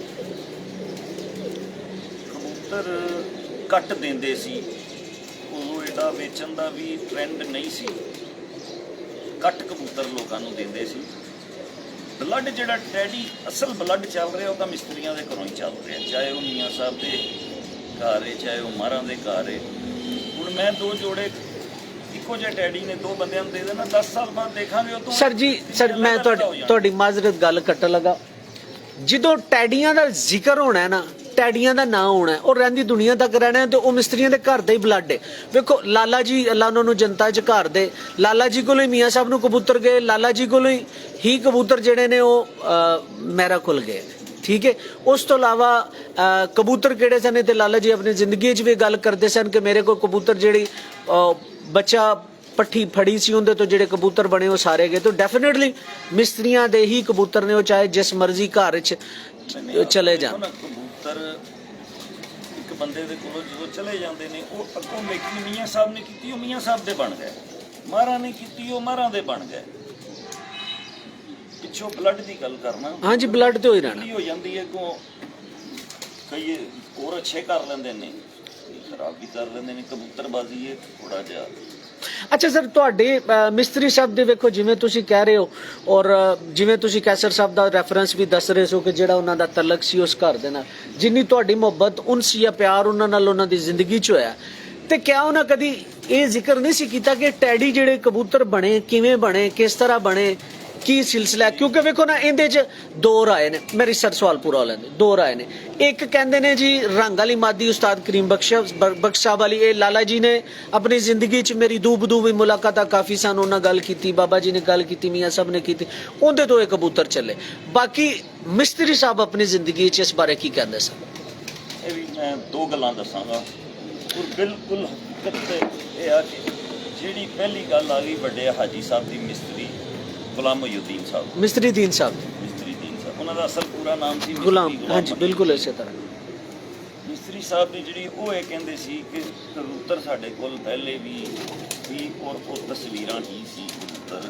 ਕਬੂਤਰ ਘੱਟ ਦਿੰਦੇ ਸੀ। ਉਹ ਇਹਦਾ ਵੇਚਣ ਦਾ ਵੀ ਟ੍ਰੈਂਡ ਨਹੀਂ ਸੀ, ਘੱਟ ਕਬੂਤਰ ਲੋਕਾਂ ਨੂੰ ਦਿੰਦੇ ਸੀ। ਬਲੱਡ ਜਿਹੜਾ ਟੈਡੀ ਅਸਲ ਬਲੱਡ ਚੱਲ ਰਿਹਾ ਉਹ ਤਾਂ ਮਿਸਤਰੀਆਂ ਦੇ ਘਰੋਂ ਹੀ ਚੱਲ ਰਿਹਾ, ਚਾਹੇ ਉਹ ਮੀਆਂ ਸਾਹਿਬ ਦੇ ਘਰ ਹੈ ਚਾਹੇ ਉਹ ਮਾਰਾਂ ਦੇ ਘਰ ਹੈ। ਹੁਣ ਮੈਂ ਦੋ ਜੋੜੇ ਇੱਕੋ ਜਿਹੇ ਟੈਡੀ ਨੇ ਦੋ ਬੰਦਿਆਂ ਨੂੰ ਦੇ ਦੇਣਾ, 10 ਸਾਲ ਬਾਅਦ ਦੇਖਾਂਗੇ ਉਹ ਤੋਂ। ਸਰ ਜੀ ਸਰ ਮੈਂ ਤੁਹਾਡੀ ਮਾਜ਼ਰਤ ਗੱਲ ਕੱਟਣ ਲੱਗਾ, ਜਦੋਂ ਟੈਡੀਆਂ ਦਾ ਜ਼ਿਕਰ ਹੋਣਾ ਨਾ, ਟੈਡੀਆਂ ਦਾ ਨਾਂ ਹੋਣਾ, ਉਹ ਰਹਿੰਦੀ ਦੁਨੀਆ ਤੱਕ ਰਹਿਣਾ ਤੇ ਉਹ ਮਿਸਤਰੀਆਂ ਦੇ ਘਰ ਦਾ ਹੀ ਬਲੱਡ ਹੈ। ਵੇਖੋ ਲਾਲਾ ਜੀ, ਅੱਲਾ ਉਹਨਾਂ ਨੂੰ ਜਨਤਾ 'ਚ ਘਰ ਦੇ, ਲਾਲਾ ਜੀ ਕੋਲੋਂ ਹੀ ਮੀਆਂ ਸਾਹਿਬ ਨੂੰ ਕਬੂਤਰ ਗਏ, ਲਾਲਾ ਜੀ ਕੋਲੋਂ ਹੀ ਕਬੂਤਰ ਜਿਹੜੇ ਨੇ ਉਹ ਮਹਿਰਾ ਕੋਲ ਗਏ। ਠੀਕ ਹੈ, ਉਸ ਤੋਂ ਇਲਾਵਾ ਕਬੂਤਰ ਕਿਹੜੇ ਸਨ ਤੇ ਲਾਲਾ ਜੀ ਆਪਣੀ ਜ਼ਿੰਦਗੀ 'ਚ ਵੀ ਗੱਲ ਕਰਦੇ ਸਨ ਕਿ ਮੇਰੇ ਕੋਲ ਕਬੂਤਰ ਜਿਹੜੀ ਬੱਚਾ ਪੱਠੀ ਫੜੀ ਸੀ ਉਹਦੇ ਤੋਂ ਜਿਹੜੇ ਕਬੂਤਰ ਬਣੇ ਉਹ ਸਾਰੇ ਗਏ। ਤਾਂ ਡੈਫੀਨੇਟਲੀ ਮਿਸਤਰੀਆਂ ਦੇ ਹੀ ਕਬੂਤਰ ਨੇ, ਉਹ ਚਾਹੇ ਜਿਸ ਮਰਜ਼ੀ ਘਰ 'ਚ ਚਲੇ ਜਾਣ। ਕਬੂਤਰ ਇੱਕ ਬੰਦੇ ਦੇ ਕੋਲੋਂ ਜਦੋਂ ਚਲੇ ਜਾਂਦੇ ਨੇ, ਉਹ ਅੱਗੋਂ ਮੇਕਿੰਗ ਮੀਆਂ ਸਾਹਿਬ ਨੇ ਕੀਤੀ, ਉਹ ਮੀਆਂ ਸਾਹਿਬ ਦੇ ਬਣ ਗਏ, ਮਾਰਾਂ ਨੇ ਕੀਤੀ, ਉਹ ਮਾਰਾਂ ਦੇ ਬਣ ਗਏ। ਪਿੱਛੋਂ ਬਲੱਡ ਦੀ ਗੱਲ ਕਰਨਾ, ਹਾਂਜੀ ਬਲੱਡ ਤੇ ਹੋਈ ਰਹਿਣਾ ਹੋ ਜਾਂਦੀ ਹੈ। ਕਈ ਹੋਰ ਅੱਛੇ ਕਰ ਲੈਂਦੇ ਨੇ, ਖਰਾਬ ਵੀ ਕਰ ਲੈਂਦੇ ਨੇ। ਕਬੂਤਰਬਾਜ਼ੀ ਹੈ ਥੋੜਾ ਜਿਹਾ। ਅੱਛਾ ਸਰ, ਤੁਹਾਡੇ ਮਿਸਤਰੀ ਸਾਹਿਬ ਦੇ ਵੇਖੋ ਜਿਵੇਂ ਤੁਸੀਂ ਕਹਿ ਰਹੇ ਹੋ, ਔਰ ਜਿਵੇਂ ਤੁਸੀਂ ਕੈਸਰ ਸਾਹਿਬ ਦਾ ਰੈਫਰੈਂਸ ਵੀ ਦੱਸ ਰਹੇ ਹੋ ਕਿ ਜਿਹੜਾ ਉਹਨਾਂ ਦਾ ਤਲਕ ਸੀ ਉਸ ਘਰ ਦੇ ਨਾਲ, ਜਿੰਨੀ ਤੁਹਾਡੀ ਮੁਹੱਬਤ ਉਨਸ ਜਾਂ ਪਿਆਰ ਉਹਨਾਂ ਨਾਲ ਉਹਨਾਂ ਦੀ ਜ਼ਿੰਦਗੀ 'ਚ ਹੋਇਆ, ਤੇ ਕਿਆ ਉਹਨਾਂ ਕਦੀ ਇਹ ਜ਼ਿਕਰ ਨਹੀਂ ਸੀ ਕੀਤਾ ਕਿ ਟੈਡੀ ਜਿਹੜੇ ਕਬੂਤਰ ਬਣੇ ਕਿਵੇਂ ਬਣੇ, ਕਿਸ ਤਰ੍ਹਾਂ ਬਣੇ, ਕੀ ਸਿਲਸਿਲਾ? ਕਿਉਂਕਿ ਵੇਖੋ ਨਾ ਇਹਦੇ 'ਚ ਦੋ ਰਾਏ ਨੇ, ਮੇਰੀ ਸਰ ਸਵਾਲ ਪੂਰਾ ਹੋ ਲੈਂਦੇ। ਦੋ ਰਾਏ ਨੇ, ਇੱਕ ਕਹਿੰਦੇ ਨੇ ਜੀ ਰੰਗ ਵਾਲੀ ਮਾਦੀ ਉਸਤਾਦ ਕਰੀਮ ਬਖਸ਼ ਸਾਹਿਬ ਵਾਲੀ, ਇਹ ਲਾਲਾ ਜੀ ਨੇ ਆਪਣੀ ਜ਼ਿੰਦਗੀ 'ਚ ਮੇਰੀ ਦੂਬ ਵੀ ਮੁਲਾਕਾਤਾਂ ਕਾਫੀ ਸਨ, ਉਹਨਾਂ ਗੱਲ ਕੀਤੀ, ਬਾਬਾ ਜੀ ਨੇ ਗੱਲ ਕੀਤੀ, ਮੀਆਂ ਸਾਹਿਬ ਨੇ ਕੀਤੀ, ਉਹਦੇ ਤੋਂ ਇਹ ਕਬੂਤਰ ਚੱਲੇ। ਬਾਕੀ ਮਿਸਤਰੀ ਸਾਹਿਬ ਆਪਣੀ ਜ਼ਿੰਦਗੀ 'ਚ ਇਸ ਬਾਰੇ ਕੀ ਕਹਿੰਦੇ ਸਨ? ਇਹ ਵੀ ਮੈਂ ਦੋ ਗੱਲਾਂ ਦੱਸਾਂਗਾ। ਔਰ ਬਿਲਕੁਲ ਹਕੀਕਤ ਇਹ ਆ ਕਿ ਜਿਹੜੀ ਪਹਿਲੀ ਗੱਲ ਆ ਗਈ ਵੱਡੇ ਹਾਜੀ ਸਾਹਿਬ ਦੀ, ਮਿਸਤਰੀ ਗੁਲਾਮ ਮੁਹੀਉਦੀਨ ਸਾਹਿਬ, ਮਿਸਤਰੀ ਦੀਨ ਸਾਹਿਬ, ਉਹਨਾਂ ਦਾ ਅਸਲ ਪੂਰਾ ਨਾਮ ਸੀ ਗੁਲਾਮ। ਹਾਂਜੀ ਬਿਲਕੁਲ ਇਸੇ ਤਰ੍ਹਾਂ। ਮਿਸਤਰੀ ਸਾਹਿਬ ਦੀ ਜਿਹੜੀ ਉਹ ਇਹ ਕਹਿੰਦੇ ਸੀ ਕਿ ਕਬੂਤਰ ਸਾਡੇ ਕੋਲ ਪਹਿਲੇ ਵੀ ਔਰ ਉਹ ਤਸਵੀਰਾਂ ਹੀ ਸੀ ਕਬੂਤਰ।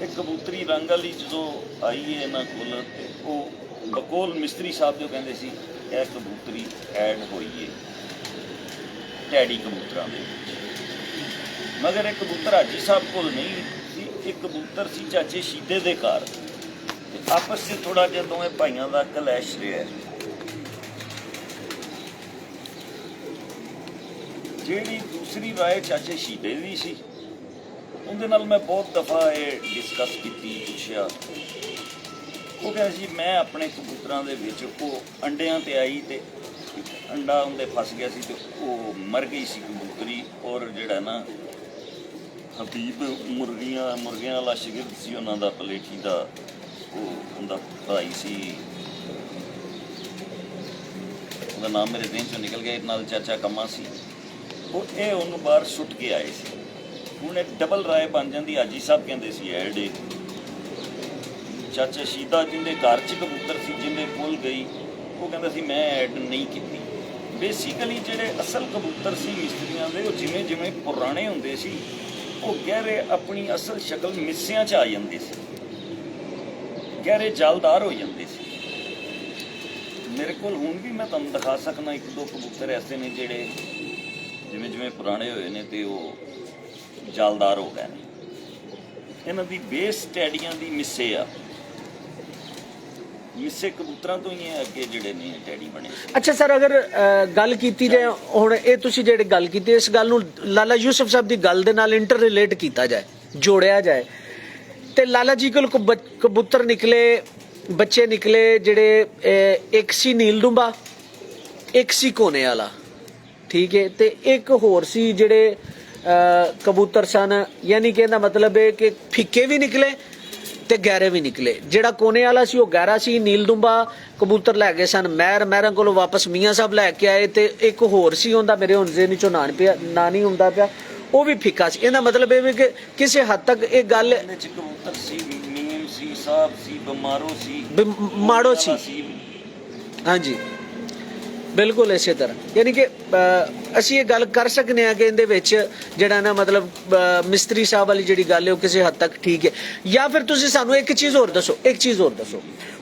ਇਹ ਕਬੂਤਰੀ ਰੰਗ ਵਾਲੀ ਜਦੋਂ ਆਈ ਹੈ ਇਹਨਾਂ ਕੋਲ, ਤੇ ਉਹ ਬਕੋਲ ਮਿਸਤਰੀ ਸਾਹਿਬ ਜੋ ਕਹਿੰਦੇ ਸੀ ਇਹ ਕਬੂਤਰੀ ਐਡ ਹੋਈ ਹੈ ਟੈਡੀ ਕਬੂਤਰਾਂ ਦੇ ਵਿੱਚ। ਮਗਰ ਇਹ ਕਬੂਤਰ ਹਾਜੀ ਸਾਹਿਬ ਕੋਲ ਨਹੀਂ ਸੀ, ਇਹ ਕਬੂਤਰ ਸੀ ਚਾਚੇ ਸ਼ੀਦੇ ਦੇ ਘਰ। ਆਪਸ 'ਚ ਥੋੜਾ ਜਿਹਾ ਦੋਵੇਂ ਭਾਈਆਂ ਦਾ ਕਲੈਸ਼ ਰਿਹਾ। ਜਿਹੜੀ ਦੂਸਰੀ ਰਾਏ ਚਾਚੇ ਸ਼ੀਦੇ ਦੀ ਸੀ, ਉਹਦੇ ਨਾਲ ਮੈਂ ਬਹੁਤ ਦਫਾ ਇਹ ਡਿਸਕਸ ਕੀਤੀ, ਪੁੱਛਿਆ। ਉਹ ਕਹਿੰਦਾ ਸੀ ਮੈਂ ਆਪਣੇ ਕਬੂਤਰਾਂ ਦੇ ਵਿੱਚ ਉਹ ਅੰਡਿਆਂ ਤੇ ਆਈ ਤੇ ਅੰਡਾ ਉਹਦੇ ਫਸ ਗਿਆ ਸੀ ਤੇ ਉਹ ਮਰ ਗਈ ਸੀ ਕਬੂਤਰੀ। ਔਰ ਜਿਹੜਾ ਨਾ ਹਬੀਬ ਮੁਰਗੀਆਂ ਵਾਲਾ ਸ਼ਾਗਿਰਦ ਸੀ ਉਹਨਾਂ ਦਾ, ਪਲੇਠੀ ਦਾ, ਉਹ ਉਹਦਾ ਭਾਈ ਸੀ, ਉਹਦਾ ਨਾਮ ਮੇਰੇ ਦਿਨ ਚੋਂ ਨਿਕਲ ਗਿਆ, ਨਾਲ ਚਾਚਾ ਕੰਮਾ ਸੀ। ਇਹ ਉਹਨੂੰ ਬਾਹਰ ਸੁੱਟ ਕੇ ਆਏ ਸੀ। ਹੁਣ ਇੱਕ ਡਬਲ ਰਾਏ ਬਣ ਜਾਂਦੀ। ਹਾਜੀ ਸਾਹਿਬ ਕਹਿੰਦੇ ਸੀ ਐਡ ਏ, ਚਾਚਾ ਸ਼ੀਦਾ ਜਿਹਦੇ ਘਰ 'ਚ ਕਬੂਤਰ ਸੀ, ਜਿਹਦੇ ਕੋਲ ਗਈ, ਉਹ ਕਹਿੰਦਾ ਸੀ ਮੈਂ ਐਡ ਨਹੀਂ ਕੀਤੀ। ਬੇਸਿਕਲੀ ਜਿਹੜੇ ਅਸਲ ਕਬੂਤਰ ਸੀ ਮਿਸਤਰੀਆਂ ਦੇ, ਉਹ ਜਿਵੇਂ ਜਿਵੇਂ ਪੁਰਾਣੇ ਹੁੰਦੇ ਸੀ, ਉਹ ਗਹਿਰੇ ਆਪਣੀ ਅਸਲ ਸ਼ਕਲ ਮਿੱਸਿਆਂ 'ਚ ਆ ਜਾਂਦੇ ਸੀ, ਗਹਿਰੇ ਜਾਲਦਾਰ ਹੋ ਜਾਂਦੇ ਸੀ। ਮੇਰੇ ਕੋਲ ਹੁਣ ਵੀ ਮੈਂ ਤੁਹਾਨੂੰ ਦਿਖਾ ਸਕਦਾ ਇੱਕ ਦੋ ਕਬੂਤਰ ਐਸੇ ਨੇ ਜਿਹੜੇ ਜਿਵੇਂ ਜਿਵੇਂ ਪੁਰਾਣੇ ਹੋਏ ਨੇ ਤੇ ਉਹ ਜਾਲਦਾਰ ਹੋ ਗਏ ਨੇ। ਇਹਨਾਂ ਦੀ ਬੇਸ ਟੈਡੀਆਂ ਦੀ ਮਿੱਸੇ ਆ, ਮਿੱਸੇ ਕਬੂਤਰਾਂ ਤੋਂ ਹੀ ਅੱਗੇ ਜਿਹੜੇ ਨੇ ਟੈਡੀ ਬਣੇ। ਅੱਛਾ ਸਰ, ਅਗਰ ਗੱਲ ਕੀਤੀ ਜਾਏ ਹੁਣ, ਇਹ ਤੁਸੀਂ ਜਿਹੜੀ ਗੱਲ ਕੀਤੀ, ਇਸ ਗੱਲ ਨੂੰ ਲਾਲਾ ਯੂਸਫ ਸਾਹਿਬ ਦੀ ਗੱਲ ਦੇ ਨਾਲ ਇੰਟਰ ਰਿਲੇਟ ਕੀਤਾ ਜਾਏ, ਜੋੜਿਆ ਜਾਏ, ਤੇ ਲਾਲਾ ਜੀ ਕੋਲ ਕਬੂਤਰ ਨਿਕਲੇ, ਬੱਚੇ ਨਿਕਲੇ ਜਿਹੜੇ ਇੱਕ ਸੀ ਨੀਲਦੁੰਬਾ, ਇੱਕ ਸੀ ਕੋਨੇ ਵਾਲਾ, ਠੀਕ ਹੈ, ਤੇ ਇੱਕ ਹੋਰ ਸੀ ਜਿਹੜੇ ਕਬੂਤਰ ਸਨ, ਯਾਨੀ ਕਿ ਇਹਦਾ ਮਤਲਬ ਹੈ ਕਿ ਫਿੱਕੇ ਵੀ ਨਿਕਲੇ ਤੇ ਗਹਿਰੇ ਵੀ ਨਿਕਲੇ। ਜਿਹੜਾ ਕੋਨੇ ਵਾਲਾ ਸੀ ਉਹ ਗਹਿਰਾ ਸੀ, ਨੀਲਦੁੰਬਾ ਕਬੂਤਰ ਲੈ ਗਏ ਸਨ ਮਹਿਰਾਂ ਕੋਲੋਂ ਵਾਪਸ ਮੀਆਂ ਸਾਹਿਬ ਲੈ ਕੇ ਆਏ, ਤੇ ਇੱਕ ਹੋਰ ਸੀ ਉਹਦਾ ਮੇਰੇ ਹੁਣ ਜ਼ੇਨ ਚੋਂ ਨਾਂ ਨਹੀਂ ਹੁੰਦਾ ਪਿਆ, ਉਹ ਵੀ ਫਿੱਕਾ ਸੀ। ਇਹਦਾ ਮਤਲਬ ਇਹ ਵੀ ਕਿ ਕਿਸੇ ਹੱਦ ਤੱਕ ਇਹ ਗੱਲ ਕਬੂਤਰ ਸੀ, ਮੀਮ ਸੀ, ਸਾਹਿਬ ਸੀ, ਬਿਮਾਰੋ ਸੀ, ਮਾੜੋ ਸੀ। ਹਾਂਜੀ ਬਿਲਕੁਲ ਇਸੇ ਤਰ੍ਹਾਂ, ਯਾਨੀ ਕਿ ਅਸੀਂ ਇਹ ਗੱਲ ਕਰ ਸਕਦੇ ਹਾਂ ਕਿ ਇਹਦੇ ਵਿੱਚ ਜਿਹੜਾ ਨਾ ਮਤਲਬ ਮਿਸਤਰੀ ਸਾਹਿਬ ਵਾਲੀ ਜਿਹੜੀ ਗੱਲ ਹੈ ਉਹ ਕਿਸੇ ਹੱਦ ਤੱਕ ਠੀਕ ਹੈ। ਜਾਂ ਫਿਰ ਤੁਸੀਂ ਸਾਨੂੰ ਇੱਕ ਚੀਜ਼ ਹੋਰ ਦੱਸੋ,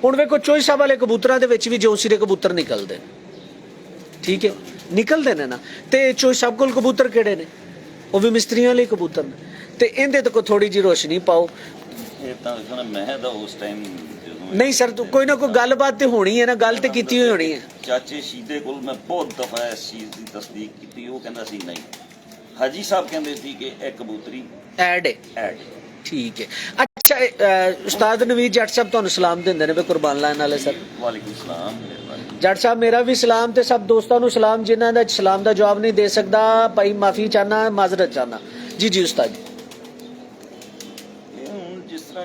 ਹੁਣ ਵੇਖੋ ਚੋਈ ਸਾਹਿਬ ਵਾਲੇ ਕਬੂਤਰਾਂ ਦੇ ਵਿੱਚ ਵੀ ਜੌਂਸੀਰੇ ਕਬੂਤਰ ਨਿਕਲਦੇ, ਠੀਕ ਹੈ, ਨਿਕਲਦੇ ਨੇ ਨਾ, ਤੇ ਚੋਈ ਸਾਹਿਬ ਕੋਲ ਕਬੂਤਰ ਕਿਹੜੇ ਨੇ? ਉਹ ਵੀ ਮਿਸਤਰੀਆਂ ਲਈ ਕਬੂਤਰ ਨੇ। ਤੇ ਇਹਦੇ ਤੇ ਕੋਈ ਥੋੜੀ ਜਿਹੀ ਰੋਸ਼ਨੀ ਪਾਓ। ਇਹ ਤਾਂ ਮੈਂ ਤਾਂ ਉਸ ਟਾਈਮ ਨਹੀਂ ਸਰ, ਕੋਈ ਨਾ ਕੋਈ ਗੱਲਬਾਤ ਤੇ ਹੋਣੀ ਹੈ ਨਾ, ਗੱਲ ਤੇ ਕੀਤੀ ਹੋਈ ਹੋਣੀ ਹੈ। ਚਾਚੇ ਸ਼ੀਦੇ ਕੋਲ ਮੈਂ ਬਹੁਤ ਦਫਾ ਇਸ ਚੀਜ਼ ਦੀ ਤਸਦੀਕ ਕੀਤੀ, ਉਹ ਕਹਿੰਦਾ ਸੀ ਨਹੀਂ। ਹਾਜੀ ਸਾਹਿਬ ਕਹਿੰਦੇ ਸੀ ਕਿ ਇਹ ਕਬੂਤਰੀ ਐਡ ਹੈ। ਠੀਕ ਹੈ। ਅੱਛਾ ਉਸਤਾਦ ਨਵੀਦ ਜੱਟ ਸਾਹਿਬ ਤੁਹਾਨੂੰ ਸਲਾਮ ਦਿੰਦੇ ਨੇ, ਕੁਰਬਾਨ ਲਾਣ ਵਾਲੇ ਸਰ। ਵਾਲੇਕੁਮ ਸਲਾਮ ਜੱਟ ਸਾਹਿਬ, ਮੇਰਾ ਵੀ ਸਲਾਮ ਤੇ ਸਭ ਦੋਸਤਾਂ ਨੂੰ ਸਲਾਮ ਜਿਨ੍ਹਾਂ ਦਾ ਸਲਾਮ ਦਾ ਜਵਾਬ ਨਹੀਂ ਦੇ ਸਕਦਾ। ਭਾਈ ਮਾਫੀ ਚਾਹਨਾ, ਮਾਜ਼ਰਤ ਚਾਹਨਾ। ਜੀ ਉਸਤਾਦ ਜੀ।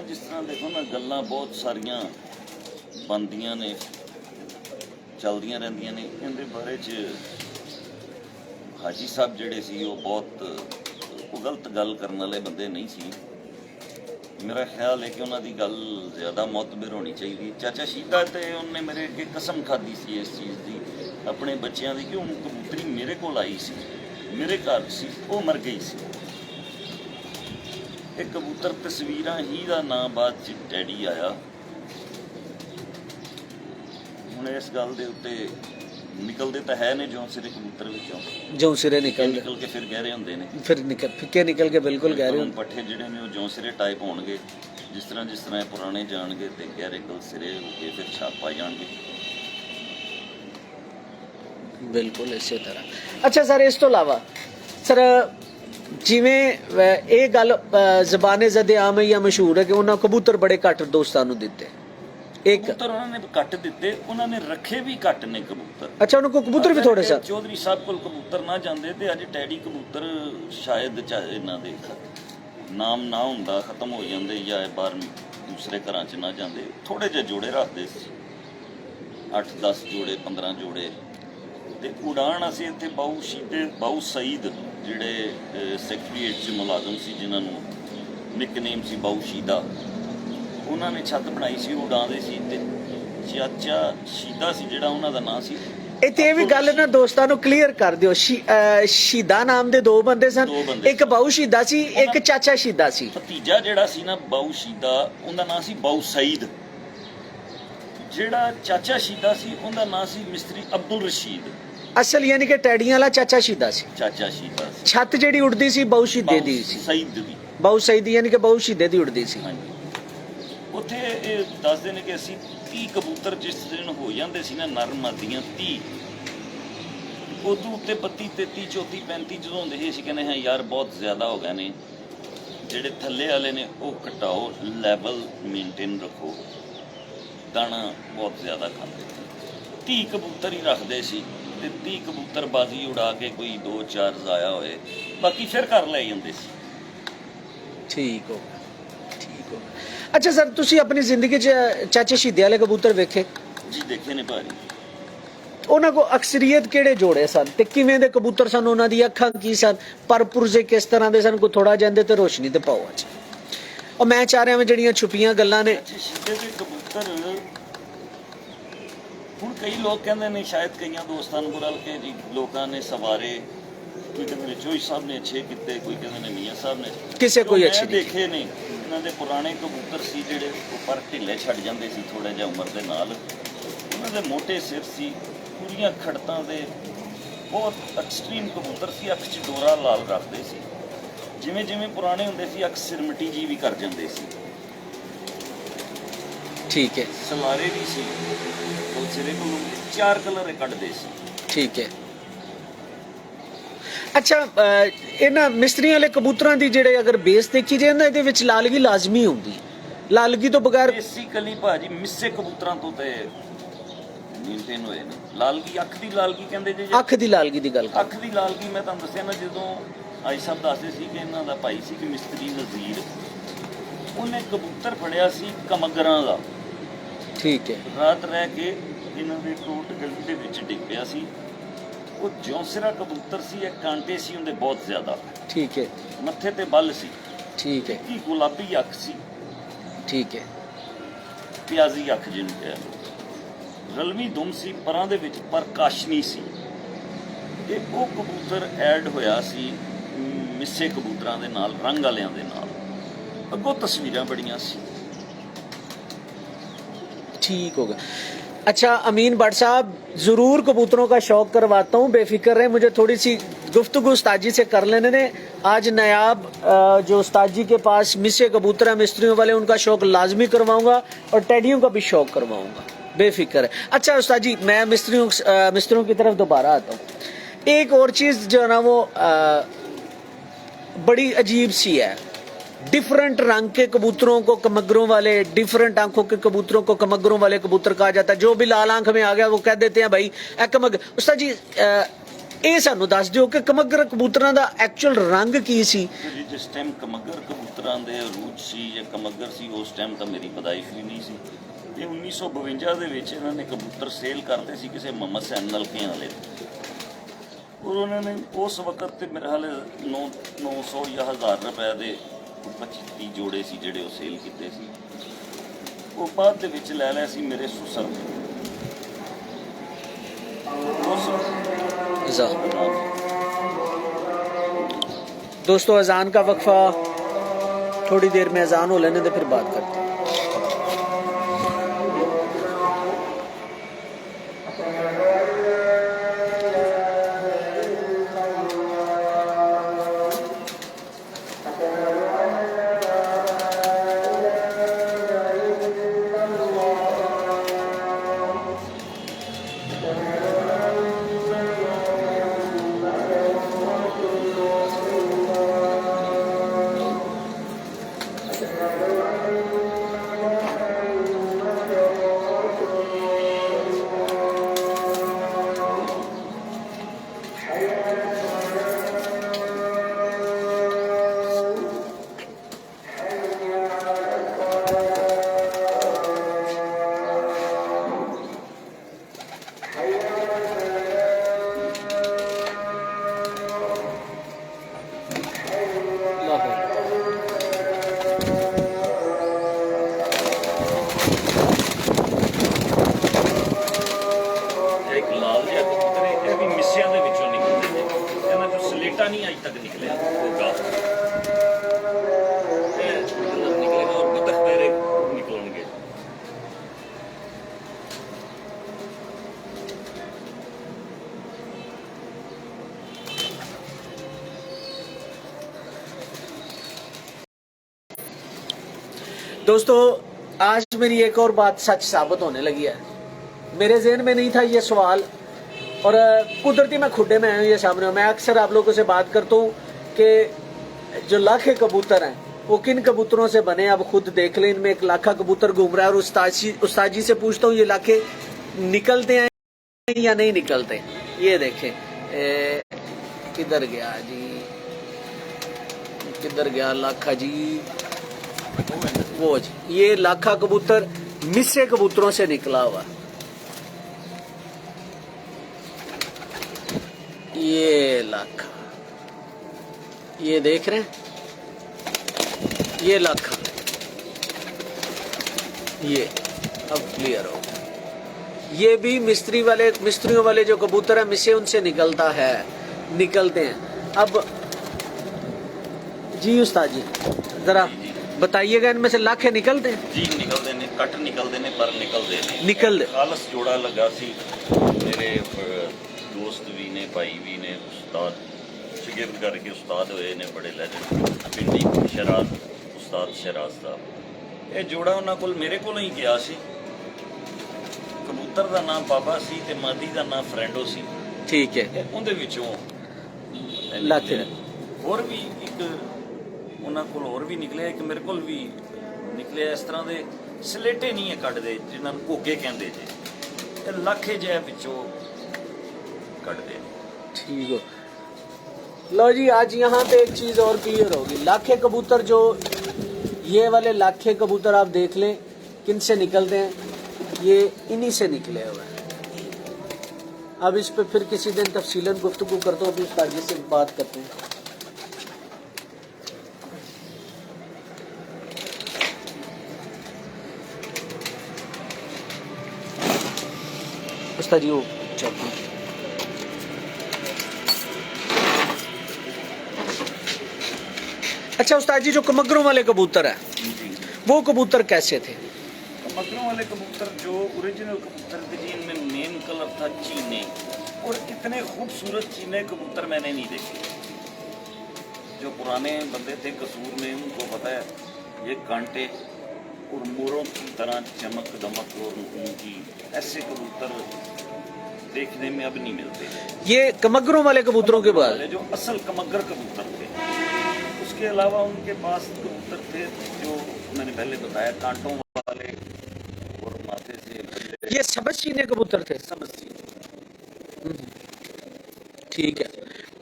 ਜਿਸ ਤਰ੍ਹਾਂ ਦੇਖੋ ਨਾ, ਗੱਲਾਂ ਬਹੁਤ ਸਾਰੀਆਂ ਬਣਦੀਆਂ ਨੇ, ਚੱਲਦੀਆਂ ਰਹਿੰਦੀਆਂ ਨੇ। ਇਹਦੇ ਬਾਰੇ 'ਚ ਹਾਜੀ ਸਾਹਿਬ ਜਿਹੜੇ ਸੀ ਉਹ ਬਹੁਤ ਗਲਤ ਗੱਲ ਕਰਨ ਵਾਲੇ ਬੰਦੇ ਨਹੀਂ ਸੀ। ਮੇਰਾ ਖਿਆਲ ਹੈ ਕਿ ਉਹਨਾਂ ਦੀ ਗੱਲ ਜ਼ਿਆਦਾ ਮੁਅਤਬਰ ਹੋਣੀ ਚਾਹੀਦੀ। ਚਾਚਾ ਸ਼ੀਦਾ ਤੇ ਉਹਨੇ ਮੇਰੇ ਅੱਗੇ ਕਸਮ ਖਾਧੀ ਸੀ ਇਸ ਚੀਜ਼ ਦੀ, ਆਪਣੇ ਬੱਚਿਆਂ ਦੀ, ਕਿ ਹੁਣ ਕਬੂਤਰੀ ਮੇਰੇ ਕੋਲ ਆਈ ਸੀ, ਮੇਰੇ ਘਰ ਸੀ, ਉਹ ਮਰ ਗਈ ਸੀ। ਇਹ ਕਬੂਤਰ ਤਸਵੀਰਾਂ ਹੀ ਦਾ ਨਾਂ ਬਾਅਦ 'ਚ ਟੈਡੀ ਆਇਆ। ਹੁਣ ਇਸ ਗੱਲ ਦੇ ਉੱਤੇ ਨਿਕਲਦੇ ਤਾਂ ਹੈ ਨੇ ਜੌਂਸੀਰੇ ਕਬੂਤਰ ਵਿੱਚੋਂ, ਜੌਂਸੀਰੇ ਨਿਕਲ ਕੇ ਫਿਰ ਗਹਿਰੇ ਹੁੰਦੇ ਨੇ, ਫਿਰ ਫਿੱਕੇ ਨਿਕਲ ਕੇ ਬਿਲਕੁਲ ਗਹਿਰੇ ਹੁੰਦੇ। ਪੱਠੇ ਜਿਹੜੇ ਨੇ ਉਹ ਜੌਂਸੀਰੇ ਟਾਈਪ ਹੋਣਗੇ, ਜਿਸ ਤਰ੍ਹਾਂ ਇਹ ਪੁਰਾਣੇ ਜਾਣਗੇ ਤੇ ਗਹਿਰੇ ਕਲ ਸਿਰੇ ਹੋ ਕੇ ਫਿਰ ਛਾਪਾ ਜਾਣਗੇ। ਬਿਲਕੁਲ ਇਸੇ ਤਰ੍ਹਾਂ। ਅੱਛਾ ਸਰ, ਇਸ ਤੋਂ ਇਲਾਵਾ ਸਰ ਜਿਵੇਂ ਇਹ ਗੱਲ ਜ਼ਬਾਨੇ ਜ਼ਦੇ ਆਮ ਜਾਂ ਮਸ਼ਹੂਰ ਹੈ ਕਿ ਉਹਨਾਂ ਕਬੂਤਰ ਬੜੇ ਘੱਟ ਦੋਸਤਾਂ ਨੂੰ ਦਿੱਤੇ। ਇੱਕ ਕਬੂਤਰ ਉਹਨਾਂ ਨੇ ਘੱਟ ਦਿੱਤੇ, ਉਹਨਾਂ ਨੇ ਰੱਖੇ ਵੀ ਘੱਟ ਨੇ ਕਬੂਤਰ। ਅੱਛਾ, ਉਹਨਾਂ ਕੋਲ ਕਬੂਤਰ ਵੀ ਥੋੜੇ ਸਰ। ਚੌਧਰੀ ਸਾਹਿਬ ਕੋਲ ਕਬੂਤਰ ਨਾ ਜਾਂਦੇ ਤੇ ਅੱਜ ਟੈਡੀ ਕਬੂਤਰ ਸ਼ਾਇਦ ਇਹਨਾਂ ਦੇ ਨਾਮ ਨਾ ਹੁੰਦਾ, ਖਤਮ ਹੋ ਜਾਂਦੇ, ਜਾਂ ਬਾਹਰ ਦੂਸਰੇ ਘਰਾਂ 'ਚ ਨਾ ਜਾਂਦੇ। ਥੋੜੇ ਜਿਹੇ ਜੋੜੇ ਰੱਖਦੇ ਸੀ, 8-10 ਜੋੜੇ, 15 ਜੋੜੇ। ਤੇ ਉਡਾਨ ਅਸੀਂ ਇੱਥੇ ਬਾਊ ਸਈਦ ਜਿਹੜੇ ਸੈਕਟਰੀਏਟ 'ਚ ਮੁਲਾਜ਼ਮ ਸੀ, ਜਿਨ੍ਹਾਂ ਨੂੰ ਨਿਕਨੇਮ ਸੀ ਬਾਊ ਸ਼ੀਦਾ, ਉਹਨਾਂ ਨੇ ਛੱਤ ਬਣਾਈ ਸੀ, ਉਡਾਉਂਦੇ ਸੀ। ਤੇ ਚਾਚਾ ਸ਼ੀਦਾ ਸੀ ਜਿਹੜਾ, ਉਹਨਾਂ ਦਾ ਨਾਂ ਸੀ। ਇੱਥੇ ਇਹ ਵੀ ਗੱਲ ਨਾ ਦੋਸਤਾਂ ਨੂੰ ਕਲੀਅਰ ਕਰ ਦਿਓ, ਸ਼ੀਦਾ ਨਾਮ ਦੇ ਦੋ ਬੰਦੇ ਸਨ, ਇੱਕ ਬਾਊ ਸ਼ੀਦਾ ਸੀ, ਇੱਕ ਚਾਚਾ ਸ਼ੀਦਾ ਸੀ। ਭਤੀਜਾ ਜਿਹੜਾ ਸੀ ਨਾ ਬਾਊ ਸ਼ੀਦਾ, ਉਹਦਾ ਨਾਂ ਸੀ ਬਾਊ ਸਈਦ। ਜਿਹੜਾ ਚਾਚਾ ਸ਼ੀਦਾ ਸੀ ਉਹਦਾ ਨਾਂ ਸੀ ਮਿਸਤਰੀ ਅਬਦੁਲ ਰਸ਼ੀਦ। ਅਸਲ ਯਾਨੀ ਕਿ ਟੈਡੀਆਂ ਵਾਲਾ ਚਾਚਾ ਸ਼ੀਦਾ ਸੀ। ਚਾਚਾ ਸ਼ੀਦਾ ਸੀ। ਛੱਤ ਜਿਹੜੀ ਉੱਡਦੀ ਸੀ ਬਾਊ ਸ਼ੀਦੇ ਦੀ ਸੀ, ਸਈਦ ਦੀ, ਬਾਊ ਸਈਦ ਯਾਨੀ ਕਿ ਬਾਊ ਸ਼ੀਦੇ ਦੀ ਉੱਡਦੀ ਸੀ। ਉੱਥੇ ਇਹ ਦੱਸਦੇ ਨੇ ਕਿ ਅਸੀਂ 30 ਕਬੂਤਰ ਜਿਸ ਦਿਨ ਹੋ ਜਾਂਦੇ ਸੀ ਨਾ ਨਰ ਮਾਦੀਆਂ 30, ਉਦੋਂ ਉੱਤੇ 32 33 34 35 ਜਦੋਂ ਹੁੰਦੇ ਸੀ ਅਸੀਂ ਕਹਿੰਦੇ ਹਾਂ ਯਾਰ ਬਹੁਤ ਜ਼ਿਆਦਾ ਹੋ ਗਏ ਨੇ, ਜਿਹੜੇ ਥੱਲੇ ਵਾਲੇ ਨੇ ਉਹ ਘਟਾਓ, ਲੈਵਲ ਮੇਨਟੇਨ ਰੱਖੋ, ਦਾਣਾ ਬਹੁਤ ਜ਼ਿਆਦਾ ਖਾਂਦੇ ਸੀ। 30 ਕਬੂਤਰ ਹੀ ਰੱਖਦੇ ਸੀ ਤੇ 30 ਕਬੂਤਰ ਬਾਜ਼ੀ ਉਡਾ ਕੇ ਕੋਈ 2-4 ਜ਼ਾਇਆ ਹੋਏ, ਬਾਕੀ ਫਿਰ ਘਰ ਲੈ ਜਾਂਦੇ ਸੀ। ਠੀਕ ਹੋ ਠੀਕ ਹੋ। ਅੱਛਾ ਸਰ, ਤੁਸੀਂ ਆਪਣੀ ਜ਼ਿੰਦਗੀ 'ਚ ਚਾਚੇ ਸ਼ਹੀਦੇ ਵਾਲੇ ਕਬੂਤਰ ਵੇਖੇ? ਜੀ ਦੇਖੇ ਨੇ ਭਾਜੀ। ਉਹਨਾਂ ਕੋ ਅਕਸਰੀਅਤ ਕਿਹੜੇ ਜੋੜੇ ਸਨ ਤੇ ਕਿਵੇਂ ਦੇ ਕਬੂਤਰ ਸਨ? ਉਹਨਾਂ ਦੀ ਅੱਖਾਂ ਕੀ ਸਨ, ਪਰਪੁਰਜੇ ਕਿਸ ਤਰ੍ਹਾਂ ਦੇ ਸਨ? ਕੋਈ ਥੋੜਾ ਜਾਂਦੇ ਤੇ ਰੋਸ਼ਨੀ ਤੇ ਪਾਓ ਅੱਜ। ਉਹ ਮੈਂ ਚਾਹ ਰਿਹਾ ਮੈਂ ਜਿਹੜੀਆਂ ਛੁਪੀਆਂ ਗੱਲਾਂ ਨੇ। ਸ਼ਹੀਦੇ ਦੇ ਕਬੂਤਰ ਹੁਣ ਕਈ ਲੋਕ ਕਹਿੰਦੇ ਨੇ, ਸ਼ਾਇਦ ਕਈਆਂ ਦੋਸਤਾਂ ਨੂੰ ਬੁਰਾ ਲੱਗੇ ਜੀ, ਲੋਕਾਂ ਨੇ ਸਵਾਰੇ, ਕੋਈ ਕਹਿੰਦੇ ਨੇ ਚੋਈ ਸਾਹਿਬ ਨੇ ਅੱਛੇ ਕੀਤੇ, ਕੋਈ ਕਹਿੰਦੇ ਨੇ ਮੀਆਂ ਸਾਹਿਬ ਨੇ, ਕਿਸੇ ਕੋਈ ਅੱਛੇ ਦੇਖੇ ਨੇ। ਇਹਨਾਂ ਦੇ ਪੁਰਾਣੇ ਕਬੂਤਰ ਸੀ ਜਿਹੜੇ ਉੱਪਰ ਢਿੱਲੇ ਛੱਡ ਜਾਂਦੇ ਸੀ ਥੋੜਾ ਜਿਹਾ ਉਮਰ ਦੇ ਨਾਲ, ਉਹਨਾਂ ਦੇ ਮੋਟੇ ਸਿਰ ਸੀ, ਪੂਰੀਆਂ ਖੜਤਾਂ ਦੇ, ਬਹੁਤ ਐਕਸਟ੍ਰੀਮ ਕਬੂਤਰ ਸੀ। ਅੱਖ 'ਚ ਡੋਰਾ ਲਾਲ ਰੱਖਦੇ ਸੀ, ਜਿਵੇਂ ਜਿਵੇਂ ਪੁਰਾਣੇ ਹੁੰਦੇ ਸੀ ਅੱਖ ਸਿਰਮਟੀ ਜੀ ਵੀ ਕਰ ਜਾਂਦੇ ਸੀ। ਠੀਕ ਹੈ। ਸਲਾਰੇ ਵੀ ਸੀ, ਉਹ ਸਿਰੇ ਕੋਲੋਂ 4 ਕਲਰ ਕੱਢਦੇ ਸੀ। ਠੀਕ ਹੈ। ਅੱਛਾ, ਇਹਨਾਂ ਮਿਸਤਰੀਆਂ ਵਾਲੇ ਕਬੂਤਰਾਂ ਦੀ ਜਿਹੜੇ ਅਗਰ ਬੇਸ ਦੇਖੀ ਜਾਏ ਨਾ, ਇਹਦੇ ਵਿੱਚ ਲਾਲਗੀ ਲਾਜ਼ਮੀ ਹੁੰਦੀ, ਲਾਲਗੀ ਤੋਂ ਬਗੈਰ ਬੇਸਿਕਲੀ ਭਾਜੀ ਮਿੱਸੇ ਕਬੂਤਰਾਂ ਤੋਂ ਤੇ ਮੇਨਟੇਨ ਹੋਏ ਨੇ। ਲਾਲਗੀ, ਅੱਖ ਦੀ ਲਾਲਗੀ ਕਹਿੰਦੇ ਜੇ, ਅੱਖ ਦੀ ਲਾਲਗੀ ਦੀ ਗੱਲ ਅੱਖ ਦੀ ਲਾਲਗੀ ਮੈਂ ਤੁਹਾਨੂੰ ਦੱਸਿਆ ਨਾ, ਜਦੋਂ ਆਈ ਸਾਹਿਬ ਦੱਸਦੇ ਸੀ ਕਿ ਇਹਨਾਂ ਦਾ ਭਾਈ ਸੀ ਕਿ ਮਿਸਤਰੀ ਨਜ਼ੀਰ, ਉਹਨੇ ਕਬੂਤਰ ਫੜਿਆ ਸੀ ਕਮਗਰਾਂ ਦਾ। ਠੀਕ ਹੈ। ਰਾਤ ਰਹਿ ਕੇ ਇਹਨਾਂ ਦੇ ਟੋਟ ਗਲੀ ਦੇ ਵਿੱਚ ਡਿੱਗ ਪਿਆ ਸੀ। ਉਹ ਜੌਂਸਿਰਾ ਕਬੂਤਰ ਸੀ, ਇਹ ਕਾਂਟੇ ਸੀ ਉਹਦੇ ਬਹੁਤ ਜ਼ਿਆਦਾ। ਠੀਕ ਹੈ। ਮੱਥੇ ਤੇ ਬੱਲ ਸੀ। ਠੀਕ ਹੈ। ਕੀ ਗੁਲਾਬੀ ਅੱਖ ਸੀ। ਠੀਕ ਹੈ। ਪਿਆਜ਼ੀ ਅੱਖ ਜਿਹਨੂੰ ਕਿਹਾ, ਰਲਵੀਂ ਦੁਮ ਸੀ, ਪਰਾਂ ਦੇ ਵਿੱਚ ਪ੍ਰਕਾਸ਼ਨੀ ਸੀ। ਇਹ ਉਹ ਕਬੂਤਰ ਐਡ ਹੋਇਆ ਸੀ ਮਿੱਸੇ ਕਬੂਤਰਾਂ ਦੇ ਨਾਲ, ਰੰਗ ਵਾਲਿਆਂ ਦੇ ਨਾਲ। ਅੱਗੋਂ ਤਸਵੀਰਾਂ ਬੜੀਆਂ ਸੀ। ठीक होगा। अच्छा अमीन भट्ट साहब, ज़रूर कबूतरों का शौक़ करवाता हूँ, बेफिक्र रहे। मुझे थोड़ी सी गुफ्तगू उस्ताद जी से कर लेने दें। आज नायाब जो उस्ताद जी के पास मिस्से कबूतर हैं मिस्त्रियों वाले, उनका शौक़ लाजमी करवाऊँगा और टेडियों का भी शौक़ करवाऊँगा, बेफिक्र है। अच्छा उस्ताद जी, मैं मिस्त्रियों की तरफ दोबारा आता हूँ। एक और चीज़ जो है ना वो बड़ी अजीब सी है, डिफरेंट रंग के कबूतरों को कमगरों वाले, डिफरेंट आंखों के कबूतरों को कमगरों वाले कबूतर कहा जाता है। जो भी लाल आंख में आ गया वो कह देते हैं भाई ए कमगर। उस्ताद जी ਇਹ ਸਾਨੂੰ ਦੱਸ ਦਿਓ ਕਿ ਕਮਗਰ ਕਬੂਤਰਾਂ ਦਾ ਐਕਚੁਅਲ ਰੰਗ ਕੀ ਸੀ? ਜਿਸ ਟਾਈਮ ਕਮਗਰ ਕਬੂਤਰਾਂ ਦੇ ਰੂਟ ਸੀ ਜਾਂ ਕਮਗਰ ਸੀ, ਉਸ ਟਾਈਮ ਤਾਂ ਮੇਰੀ ਪਦਾਇਸ਼ ਵੀ ਨਹੀਂ ਸੀ। ਤੇ 1952 ਦੇ ਵਿੱਚ ਇਹਨਾਂ ਨੇ ਕਬੂਤਰ ਸੇਲ ਕਰਦੇ ਸੀ ਕਿਸੇ ਮੁਹੰਮਦ ਸੈਨ ਨਲਕਿਆਂ ਵਾਲੇ, ਔਰ ਉਹਨਾਂ ਨੇ ਉਸ ਵਕਤ ਤੇ ਮੇਰੇ ਹਾਲੇ 900 ਜਾਂ 1000 ਰੁਪਏ ਦੇ 25 ਜੋੜੇ ਸੀ ਜਿਹੜੇ ਉਹ ਸੇਲ ਕੀਤੇ ਸੀ। ਉਹ ਬਾਅਦ ਦੇ ਵਿੱਚ ਲੈ ਲਿਆ ਸੀ ਮੇਰੇ ਸੁਸਰ ਨੇ। दोस्तों अजान का वक्फा, थोड़ी देर में अजान हो लेने दे फिर बात करते हैं। नहीं आज तक निकले होगा, निकलेगा और बतख पैरे निकलेंगे। दोस्तों आज मेरी एक और बात सच साबित होने लगी है। मेरे जहन में नहीं था ये सवाल, और कुदरती मैं खुड्डे में आया हूँ, ये सामने मैं अक्सर आप लोगों से बात करता हूँ कि जो लाखे कबूतर हैं वो किन कबूतरों से बने, आप खुद देख लें। इनमें एक लाखा कबूतर घूम रहा है, और उस्ताद जी से पूछता हूँ ये लाखे निकलते हैं या नहीं निकलते। ये देखें किधर गया जी, किधर गया लाखा जी, वो जी, ये लाखा कबूतर मिस्से कबूतरों से निकला हुआ। ये लाखा, ये देख रहे हैं, ये लाखा, ये अब क्लियर हो गया। ये भी मिस्त्रियों वाले जो कबूतर है मिस्से उनसे निकलता है, निकलते हैं। अब जी उस्ताद जी जरा बताइएगा, इनमें से लाखे निकलते हैं? जी निकलते ने, कट निकलते ने, पर निकलते ने। निकल खालस जोड़ा लगा सी मेरे दोस्त भी ने, भाई भी ने, उस्ताद शिगिर्द करके उस्ताद हुए ने बड़े लेजेंड पिंडी शराज, उस्ताद शराज साहब। ये जोड़ा उन्होंने कोल मेरे को ही गया सी। कबूतर का नाम बाबा सी ते मादी का नाम फ्रेंडो सी। ठीक है, उनदे विचों लाखे और भी एक उन्होंने कोल और भी निकले, एक मेरे कोल भी निकले। इस तरह के सलेटे नहीं है कटते जिन्होंने घोगे कहते जे, लाखे जै विचों कटते। ठीक हो। लो जी, आज यहाँ पे एक चीज और क्लियर होगी। लाखे कबूतर जो ये वाले लाखे कबूतर आप देख लें किन से निकलते हैं, ये इन्हीं से निकले हुए हैं। अब इस पे फिर किसी दिन तफसीलन गुफ्तगू करते हो, अभी उस्ताद जी से बात करते हैं। उस्ताद जी वो चलते हैं। अच्छा उस्ताद जी, जो कमगरों वाले कबूतर है वो कबूतर कैसे थे? कमगरों वाले कबूतर जो ओरिजिनल कबूतर थे जी, इनमें मेन कलर था चीने, और इतने खूबसूरत चीने कबूतर मैंने नहीं देखे। जो पुराने बंदे थे कसूर में उनको पता है ये कांटे और मोरों की तरह चमक दमक और उनकी ऐसे कबूतर देखने में अब नहीं मिलते। ये कमगरों वाले कबूतरों के बाद जो असल कमगर कबूतर थे, उसके अलावा उनके पास कबूतर थे जो मैंने पहले बताया कांटों वाले और माथे से। ये सबज चीने कबूतर थे? समझ सी। ठीक है,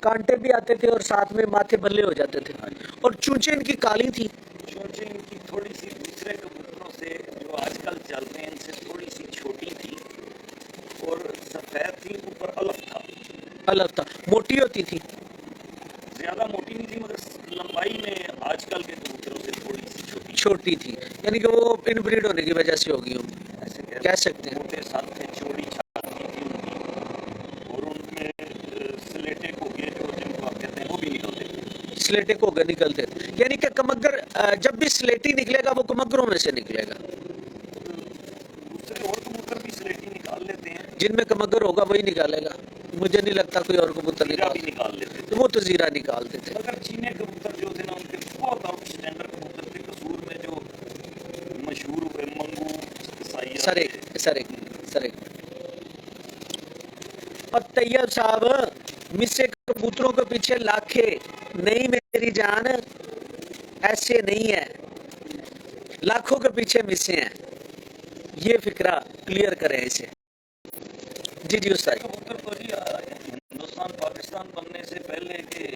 कांटे भी आते थे और साथ में माथे बल्ले हो जाते थे। हाँ, और चूंचे इनकी काली थी? चोंचे इनकी थोड़ी सी दूसरे कबूतरों से जो आजकल चल रहे हैं इनसे थोड़ी सी छोटी थी और सफेद थी, ऊपर अलग था। अलग था, मोटी होती थी? ज्यादा मोटी नहीं थी मगर लंबाई में आजकल के कबूतरों से थोड़ी सी छोटी छोटी थी, यानी कि वो इनब्रीड होने की वजह से होगी, ऐसे कह सकते हैं। मोटे साथ थे, चौड़ी छाती थी उनकी, और उनमें स्लेटे घोगे जो जिनको आप कहते हैं वो भी निकलते थे। स्लेटे को निकलते थे, यानी कि कमगर जब भी स्लेटी निकलेगा वो कमगरों में से निकलेगा। दूसरे और कबूतर भी स्लेटी निकाल लेते हैं, जिनमें कमगर होगा वही निकालेगा। मुझे नहीं लगता कोई और कबूतर जीरा निकाल, भी निकाल लेते थे। तो वो तो जीरा निकालते थे। मगर चीने कबूतर जो थे ना उनके बहुत आउट स्टैंडर्ड कबूतर थे। कसूर में जो मशहूर हुए मंगू, साइया, सरे सरे सरे। और तैयब साहब, मिस्से कबूतरों के पीछे लाखे नहीं मेरी जान, ऐसे नहीं है, लाखों के पीछे मिस्से हैं। ये फिक्रा क्लियर करें इसे। जी जी उस्ताद। कबूतर तो जी हिंदुस्तान पाकिस्तान बनने से पहले के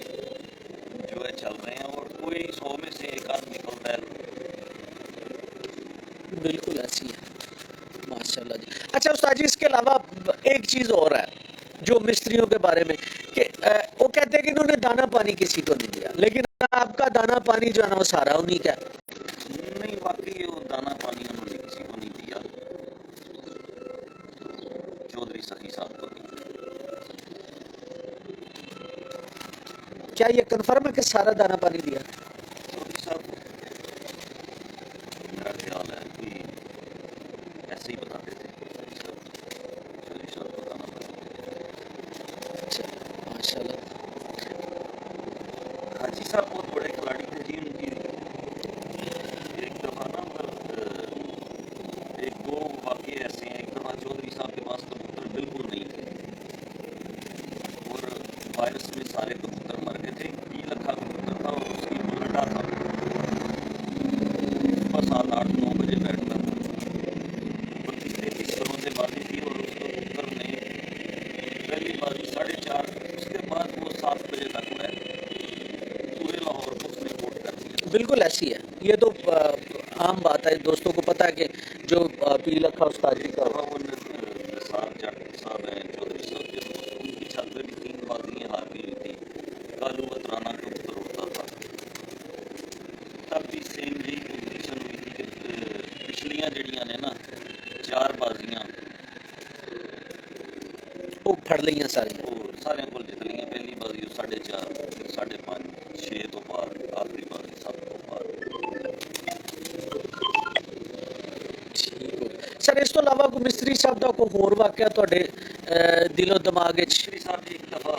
जो है चल रहे हैं, और कोई 100 में से एक आध निकलता है। बिल्कुल ऐसी है माशाल्लाह जी। अच्छा उस्ताद जी, इसके अलावा एक चीज और है जो मिस्त्रियों के बारे में, कि वो कहते हैं कि इन्होंने दाना पानी किसी को नहीं दिया, लेकिन आपका दाना पानी जो है ना वो सारा उन्हीं का है। नहीं, वाकई वो दाना पानी उन्होंने किसी को नहीं दिया, चौधरी सखी साहब को नहीं। क्या ये कंफर्म है कि सारा दाना पानी दिया? चौधरी साहब को मेरा ख्याल है कि ऐसे ही बताते थे। चौधरी साहब को दाना पानी दिया। अच्छा माशाल्लाह। हाजी साहब बहुत बड़े खिलाड़ी थे जी। उनकी एक दफा ना के पास कबूतर बिल्कुल नहीं थे और वायरस में सारे कबूतर मर गए थे। 20 लाख कबूतर था और उसकी उलटा था। सुबह 7-8-9 बजे बैठता था। 32-33 करोड़ से बाजी थी और उस कबूतर ने पहली बाजी 4:30, उसके बाद वो 7 बजे तक उड़ाया। पूरे लाहौर को उसने कोट कर दिया। बिल्कुल ऐसी है ये तो आम बात है। दोस्तों को पता है कि जो पी लखा उस्ताद जी का वो निसार जट साहब हैं, चौधरी साहब के दोस्त, उनकी छत पे भी 3 बाजियां हार गई थी। कालू बतराना कबूतर उड़ता था। तब भी सेम यही कंडीशन हुई थी कि पिछलियां जड़ियां ने ना 4 बाजियां वो फड़ लिया सारी। वो सारे को जित लिया। पहली बाजी 4.5, फिर 5.5, 6 तो पार, आखिरी बाजी 7 तो पार। सर इस तो इलावा कोई मिस्त्री साहब का कोई होर वाकया ਤੁਹਾਡੇ दिलो दिमाग ਵਿੱਚ? मिस्त्री साहब जी एक दफ़ा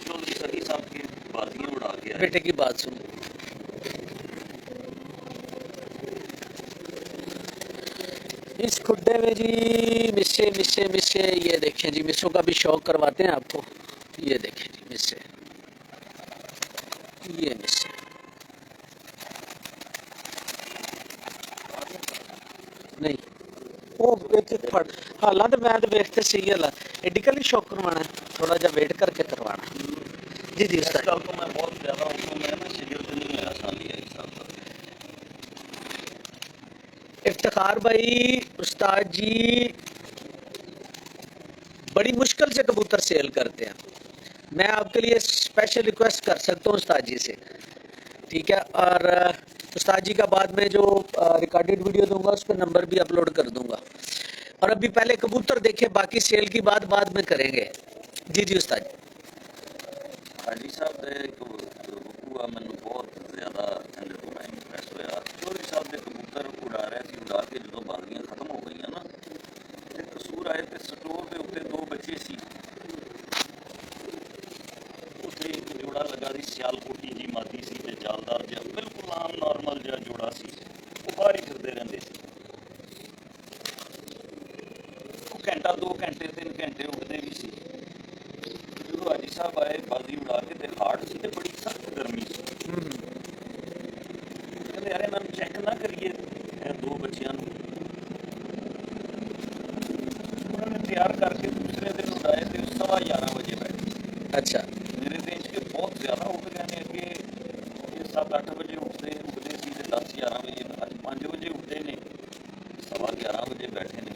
चौधरी सदी साहब की बाजियां उड़ा के आए। बेटे की बात सुनो। इस खुड्डे में जी मिस्से मिस्से मिस्से, ये देखें जी, मिस्सों का भी शौक करवाते हैं आपको। ये देखें जी मिस्से, ये मिस्से नहीं वो एक एक फड़ हालां तो मैं तो देखते सही है एडी कली शौक करवाना है, थोड़ा जा वेट करके करवाना। जी जी उस्ताद। आजकल तो मैं बहुत ज़्यादा हूँ, मैं ना शिगिर्द नहीं है आसानी है हिसाब का। इफ्तिखार भाई उस्ताद जी बड़ी मुश्किल से कबूतर सेल करते हैं। मैं आपके लिए स्पेशल रिक्वेस्ट कर सकता हूँ उस्ताद जी से, ठीक है? और उस्ताद जी का बाद में जो रिकॉर्डेड वीडियो दूंगा उस पर नंबर भी अपलोड कर दूंगा। और अभी पहले कबूतर देखे, बाकी सेल की बात बाद में करेंगे। जी जी उस्ताद जी। हाजी साहब का एक हुआ मैंने बहुत ज़्यादा इंप्रेस होया। चौधरी साहब के कबूतर उड़ा रहे थे, उड़ा के जो बाजियां खत्म हो गई ना, तो कसूर आए तो स्टोर के उत्ते 2 बच्चे सी। उत्थे एक जोड़ा लगा सी, सियालकोटी जी मादी सी ते जालदार जिहा, बिल्कुल आम नॉर्मल जिहा जोड़ा सी। वो बाहर ही फिरदे रहिंदे सी। वो घंटा 2 घंटे 3 घंटे उड़दे भी सी। जो हाजी साहब आए बाजी उड़ा के ते हार्ड सी ते बड़ी सख्त गर्मी सी। कहते यार इन्हां नूं चैक ना करिए 2 बच्चियां नूं। उन्होंने तैयार करके दूसरे दिन उड़ाए थे 11:15 बजे बैठे। अच्छा मेरे देश के बहुत ज़्यादा उड़ गए ने। अगे 7-8 बजे उठते सी ते 10-11 बजे, अज 5 बजे उठते ने, 11:15 बजे बैठे ने।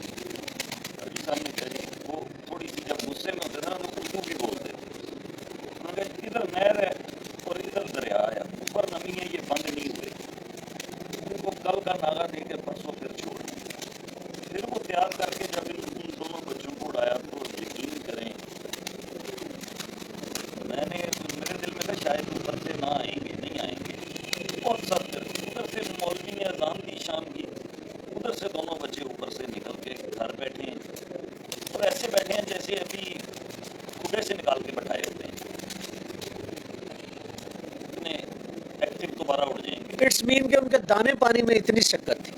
हाजी साहब ने कहा जी, वो थोड़ी सी जब गुस्से में होते ना तो उर्दू भी बोलते थे। उन्होंने कहा इधर नहर है और इधर दरिया है, ऊपर नमी है, ये बंद नहीं हुए, उनको कल का नागा दे के परसों फिर छोड़। फिर वो तैयार करके जब उन दोनों बच्चों को उड़ाया तो यकीन करें, मैंने मेरे दिल में था शायद ऊपर से ना आएंगे, नहीं आएंगे। बहुत सख्त उधर से मौलवी ने अजान दी शाम की, उधर से दोनों बच्चे ऊपर से निकल के घर बैठे हैं और ऐसे बैठे हैं जैसे अभी खुडे से निकाल के बैठाए होते हैं। इतने एक्टिव दोबारा उड़ जाएंगे। इट्स मीन के उनके दाने पानी में इतनी शक्कर थी।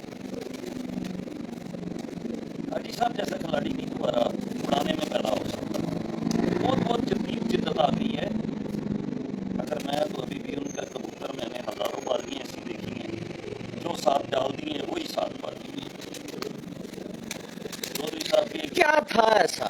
हाजी साहब जैसा खिलाड़ी नहीं दोबारा उड़ाने में पैदा हो सकता। बहुत बहुत जदीद जिद्दत आ गई है। अगर मैं तो अभी भी उनका कबूतर, मैंने हज़ारों बाजियाँ ऐसी देखी हैं, जो साथ डाल दी है वही साथ बाजी है। चौधरी साहब की क्या था ऐसा,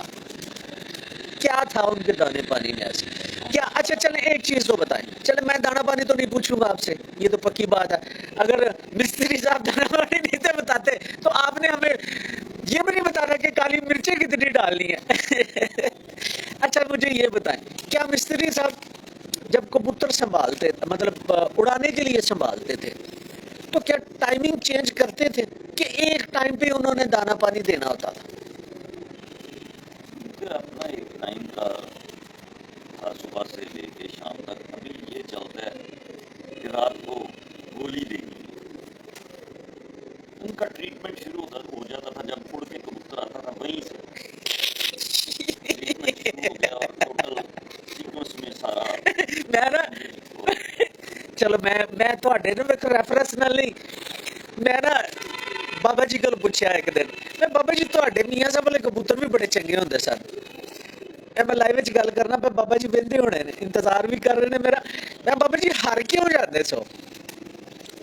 क्या था उनके दाने पानी में ऐसे क्या? अच्छा चले एक चीज तो बताएं। चले मैं दाना पानी तो नहीं पूछूंगा आपसे, ये तो पक्की बात है। अगर मिस्त्री साहब दाना पानी नहीं थे बताते तो आपने हमें ये भी नहीं बताना कि काली मिर्चें कितनी डालनी है। अच्छा मुझे ये बताएं, क्या मिस्त्री साहब जब कबूतर संभालते थे, मतलब उड़ाने के लिए संभालते थे, तो क्या टाइमिंग चेंज करते थे कि एक टाइम पे उन्होंने दाना पानी देना होता था? अपना एक टाइम का सुबह से लेके शाम तक। अभी ये चलता है कि रात को गोली देनी। उनका ट्रीटमेंट शुरू हो जाता था जब उड़ के कबूतर आता था, वहीं से ट्रीटमेंट शुरू हो गया और टोटल सीक्वेंस में सारा मैं ना चलो मैं थोड़े ना एक रेफरेंस नाल नहीं, मैं ना बाबा जी को पूछा एक दिन, मैं बाबा जी तुहाडे मियाँ साहब वाले कबूतर भी बड़े चंगे होंदे सन। मैं लाइव विच गल करना पे बाबा जी बहिंदे होने ने, इंतजार भी कर रहे ने मेरा। मैं बाबा जी हार क्यों जाते सो?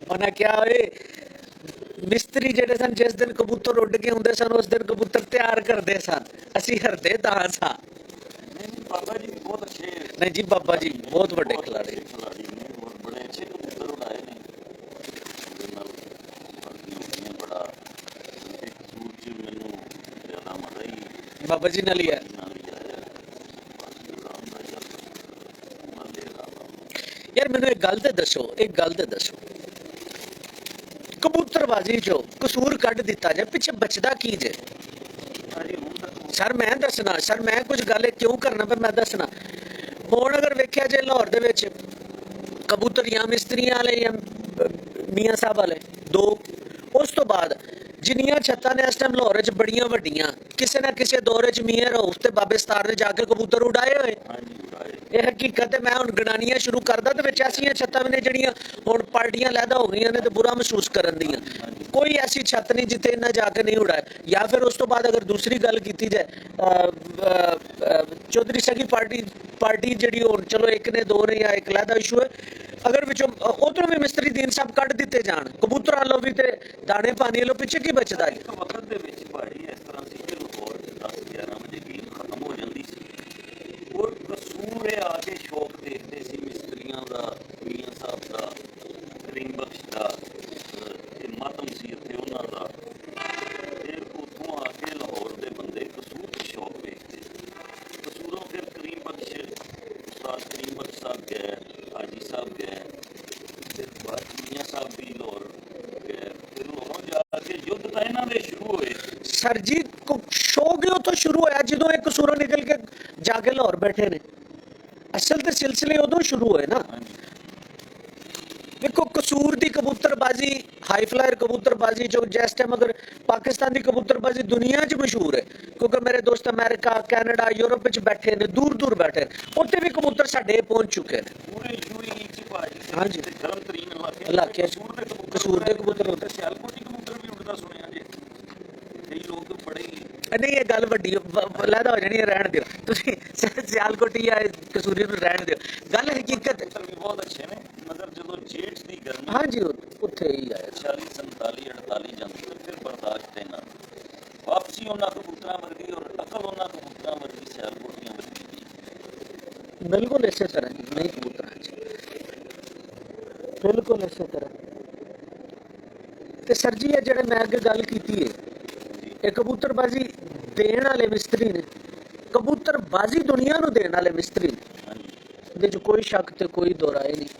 उन्हें क्या मिस्त्री जेडे सन जिस दिन कबूतर उड़ के आउंदे सन उस दिन कबूतर तैयार करते सन, असी हरदे तां सा। बाबा जी बहुत अच्छे, नहीं जी बाबा जी बहुत बड़े खिलाड़ी ने और बड़े अच्छे कबूतर उड़ाए ने। ਉਹਦੇ ਨਾਲ ਬਾਕੀ ਉਹਨੇ ਬੜਾ ਇੱਕ ਕਸੂਰ ਚ ਮੈਨੂੰ ਜ਼ਿਆਦਾ ਮਜ਼ਾ ਹੀ बाबा जी नाल ही है। ਨਾਲ ਹੀ ਆਇਆ। ਬਾਕੀ ਉਡਾਉਣ ਦਾ ਚੱਲ ਮਜ਼ੇ ਦਾ यार मैनू एक गल ते दसो, एक गल ते दसो, कबूतरबाजी चो कसूर कढ़ दिता जाए, पिछे बचदा की जे? सर मैं दसना, सर मैं कुछ गल क्यों करना पे मैं दसना। हुण अगर वेख्या जे लाहौर दे विच कबूतर या मिस्त्रियां वाले या मियाँ साहब वाले दो, उस तो बाद जिन्नियां छत्तां ने इस टाइम लाहौर च बड़ियां वड्डियां, किसी ना किसी दौर च मियाँ रऊफ ते बाबे सतार ने जाके कबूतर उड़ाए होए। ये हकीकत है। मैं हुण गणानियां शुरू करदा ते विच ऐसियां छत्तां भी ने जिहड़ियां हुण पार्टियां लैदा हो गईयां ने ते बुरा महसूस करन दियां। कोई ऐसी छत नहीं जिथे इन्ना जाके नहीं उड़ाए। या फिर उस तो बाद अगर दूसरी गल की जाए, चौधरी साहब की पार्टी जिहड़ी हुण चलो एक ने दो ने या एक लैदा इशू है, अगर विचों उधरों भी मिस्त्री दीन साहब कढ़ दिते जान, कबूतर वालों भी ते दाने पानी वालों पिछे की बचदा है? ਇੱਕ ਵਕਤ ਦੇ ਵਿੱਚ ਭਾਜੀ ਇਸ ਤਰ੍ਹਾਂ ਸੀ ਕਿ ਲਾਹੌਰ 10-11 ਵਜੇ ਗੇਮ ਖਤਮ ਹੋ ਜਾਂਦੀ ਸੀ ਔਰ ਕਸੂਰ ਇਹ ਆ ਕੇ ਸ਼ੌਕ ਦੇਖਦੇ ਸੀ ਮਿਸਤਰੀਆਂ ਦਾ, ਮੀਆਂ ਸਾਹਿਬ ਦਾ, ਕਰੀਮ ਬਖਸ਼ ਦਾ, ਤੇ ਮਾਤਮ ਸੀ ਇੱਥੇ ਉਹਨਾਂ ਦਾ, ਤੇ ਉੱਥੋਂ ਆ ਕੇ ਲਾਹੌਰ ਦੇ ਬੰਦੇ ਕਸੂਰ ਤੇ ਸ਼ੌਕ ਵੇਖਦੇ। ਕਸੂਰੋਂ ਫਿਰ ਕਰੀਮ ਬਖਸ਼, ਉਸਤਾਦ ਕਰੀਮ ਬਖਸ਼ ਸਾਹਿਬ ਗਏ, ਹਾਜੀ ਸਾਹਿਬ ਗਏ, ਫਿਰ ਬਾਅਦ ਮੀਆਂ ਸਾਹਿਬ ਵੀ ਲਾਹੌਰ ਗਏ, ਫਿਰ ਲਾਹੌਰੋਂ ਜਾ ਕੇ युद्ध ਤਾਂ ਇਹਨਾਂ ਦੇ ਸ਼ੁਰੂ ਹੋਏ। सर जी शौक ही तो शुरू होया जो एक कसूरों निकल के जाके लाहौर बैठे ने। असल तो सिलसिले उदों शुरू होए ना। देखो कसूर दी कबूतरबाजी, हाई फ्लायर कबूतरबाजी जो जिस टाइम अगर पाकिस्तान की कबूतरबाजी दुनिया च मशहूर है, क्योंकि मेरे दोस्त अमेरिका, कैनेडा, यूरोप च बैठे ने, दूर दूर बैठे ने, उत्थे भी कबूतर साडे पहुंच चुके हैं। पूरे यूएई च भाजी हाँ जी, गरम तरीन इलाके कसूर दे कबूतर होते। सियालकोटी कबूतर भी उड़दा सुनिया जी। कई लोग बड़े ही नहीं ये गल वड्डी लैदा हो जानी है, रहन दिओ तुसीं सियालकोटी या कसूरी नूं रहन दिओ, गल हकीकत कबूतर भी बहुत अच्छे ने, मगर जो जेठ दी गर्मी हाँ जी उत्थे ही आया 40 47 48 ਜਾਂਦੀ ਤੇ ਫਿਰ ਬਰਦਾਸ਼ਤ ਇਹਨਾਂ ਵਾਪਸੀ ਉਹਨਾਂ ਕਬੂਤਰਾਂ ਵਰਗੀ ਔਰ ਅਕਲ ਉਹਨਾਂ ਕਬੂਤਰਾਂ ਵਰਗੀ ਸਿਆਲਕੋਟੀਆਂ ਵਰਗੀ ਨਹੀਂ। बिल्कुल इसे तरह नहीं कबूतर बिल्कुल इसे तरह। ते सर जी ये जेडे मैं अगे गल कीती है, ये कबूतरबाजी देण वाले मिस्त्री ने, कबूतरबाजी दुनिया नूं देण वाले मिस्त्री ने, इहदे च कोई शक ते कोई दो राय नहीं।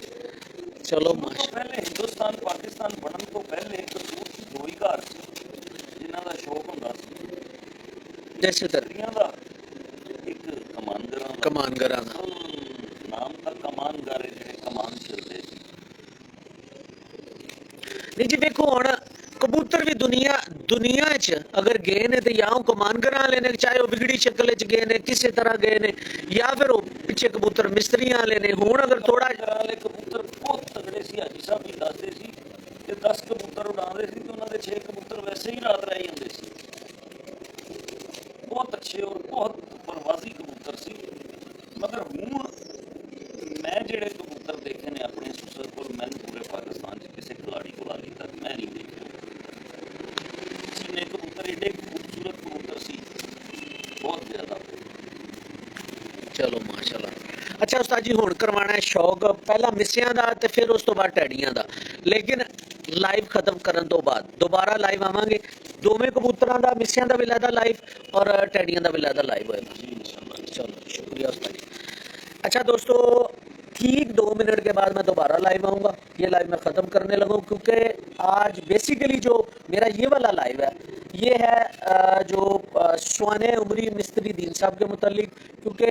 चलो माशा पहले हिंदुस्तान पाकिस्तान बनन तो पहले कसूर च दो ही घर सी जिन्हां दा शौक हुंदा सी, जैसे मिस्त्रियां दा एक कमानगरां दा। कमानगरां दा नाम था कमानगारे जिहड़े कमान चलदे सी। नहीं जी देखो हुण कबूतर भी दुनिया च अगर गए ने तो या कमानगरां वाले ने, चाहे वो बिगड़ी शक्ल च गए ने, किसी तरह गए ने, या फिर वो पिछे कबूतर मिस्त्रियां वाले ने। हुण अगर थोड़ा वाले कबूतर बहुत तगड़े सी, हाजी साहब भी दसदे सी कि 10 कबूतर उड़ाਉਂਦੇ ਸੀ ਤੇ ਉਹਨਾਂ ਦੇ 6 ਕਬੂतर वैसे ही रात रह ਜਾਂਦੇ ਸੀ। बहुत अच्छे और बहुत परवाजी कबूतर सी। मगर हुण मैं ਜਿਹੜੇ कबूतर देखे ने अपने सुसर कोल, मैंने पूरे पाकिस्तान च किसी खिलाड़ी को अभी तक मैं नहीं देखे। जिन्ने कबूतर एडे खूबसूरत कबूतर सी, बहुत ज्यादा। चलो माशाल्लाह। अच्छा उस्ताद जी हुण करवाना है शौक पहला मिसियां दा ते फिर उस तो बाद टैडियां दा, लेकिन लाइव खत्म करन तो बाद दोबारा लाइव आवांगे, दोवें कबूतरां दा, मिसियां दा भी लैदा लाइव और टैडियां दा भी लैदा लाइव होएगा। चलो शुक्रिया उस्ताद जी। अच्छा दोस्तों ठीक 2 मिनट के बाद मैं दोबारा लाइव आऊँगा। ये लाइव मैं ख़त्म करने लगा क्योंकि आज बेसिकली जो मेरा ये वाला लाइव है ये है जो सुहाने उमरी मिस्त्री दीन साहब के मुतालिक, क्योंकि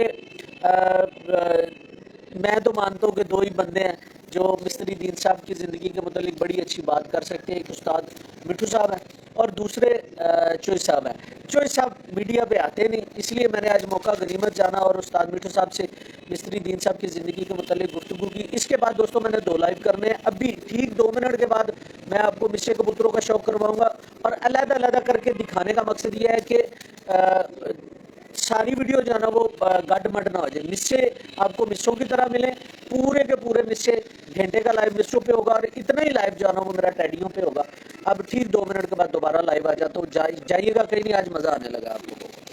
मैं तो मानता हूँ कि दो ही बंदे हैं जो मिस्त्री दीन साहब की ज़िंदगी के मुतालिक बड़ी अच्छी बात कर सकते हैं। एक उस्ताद मिठू साहब हैं और दूसरे चोइस साहब हैं। चोइस साहब मीडिया पे आते नहीं, इसलिए मैंने आज मौका गनीमत जाना और उस्ताद मिठू साहब से मिस्त्री दीन साहब की ज़िंदगी के मुतालिक गुफ्तगू की। इसके बाद दोस्तों मैंने 2 लाइव करने हैं, अभी ठीक 2 मिनट के बाद मैं आपको मिस्से कबूतरों का शौक करवाऊँगा और अलग-अलग करके दिखाने का मकसद ये है कि सारी वीडियो जो है ना वो गड मड ना हो जाए, मिस्से आपको मिस्सों की तरह मिले, पूरे के पूरे मिस्से। घंटे का लाइव मिस्सों पे होगा और इतना ही लाइव जो है ना वो मेरा टैडियों पे होगा। अब ठीक 2 मिनट के बाद दोबारा लाइव आ जाता हूँ, जाइएगा कहीं नहीं, आज मज़ा आने लगा आप लोगों को।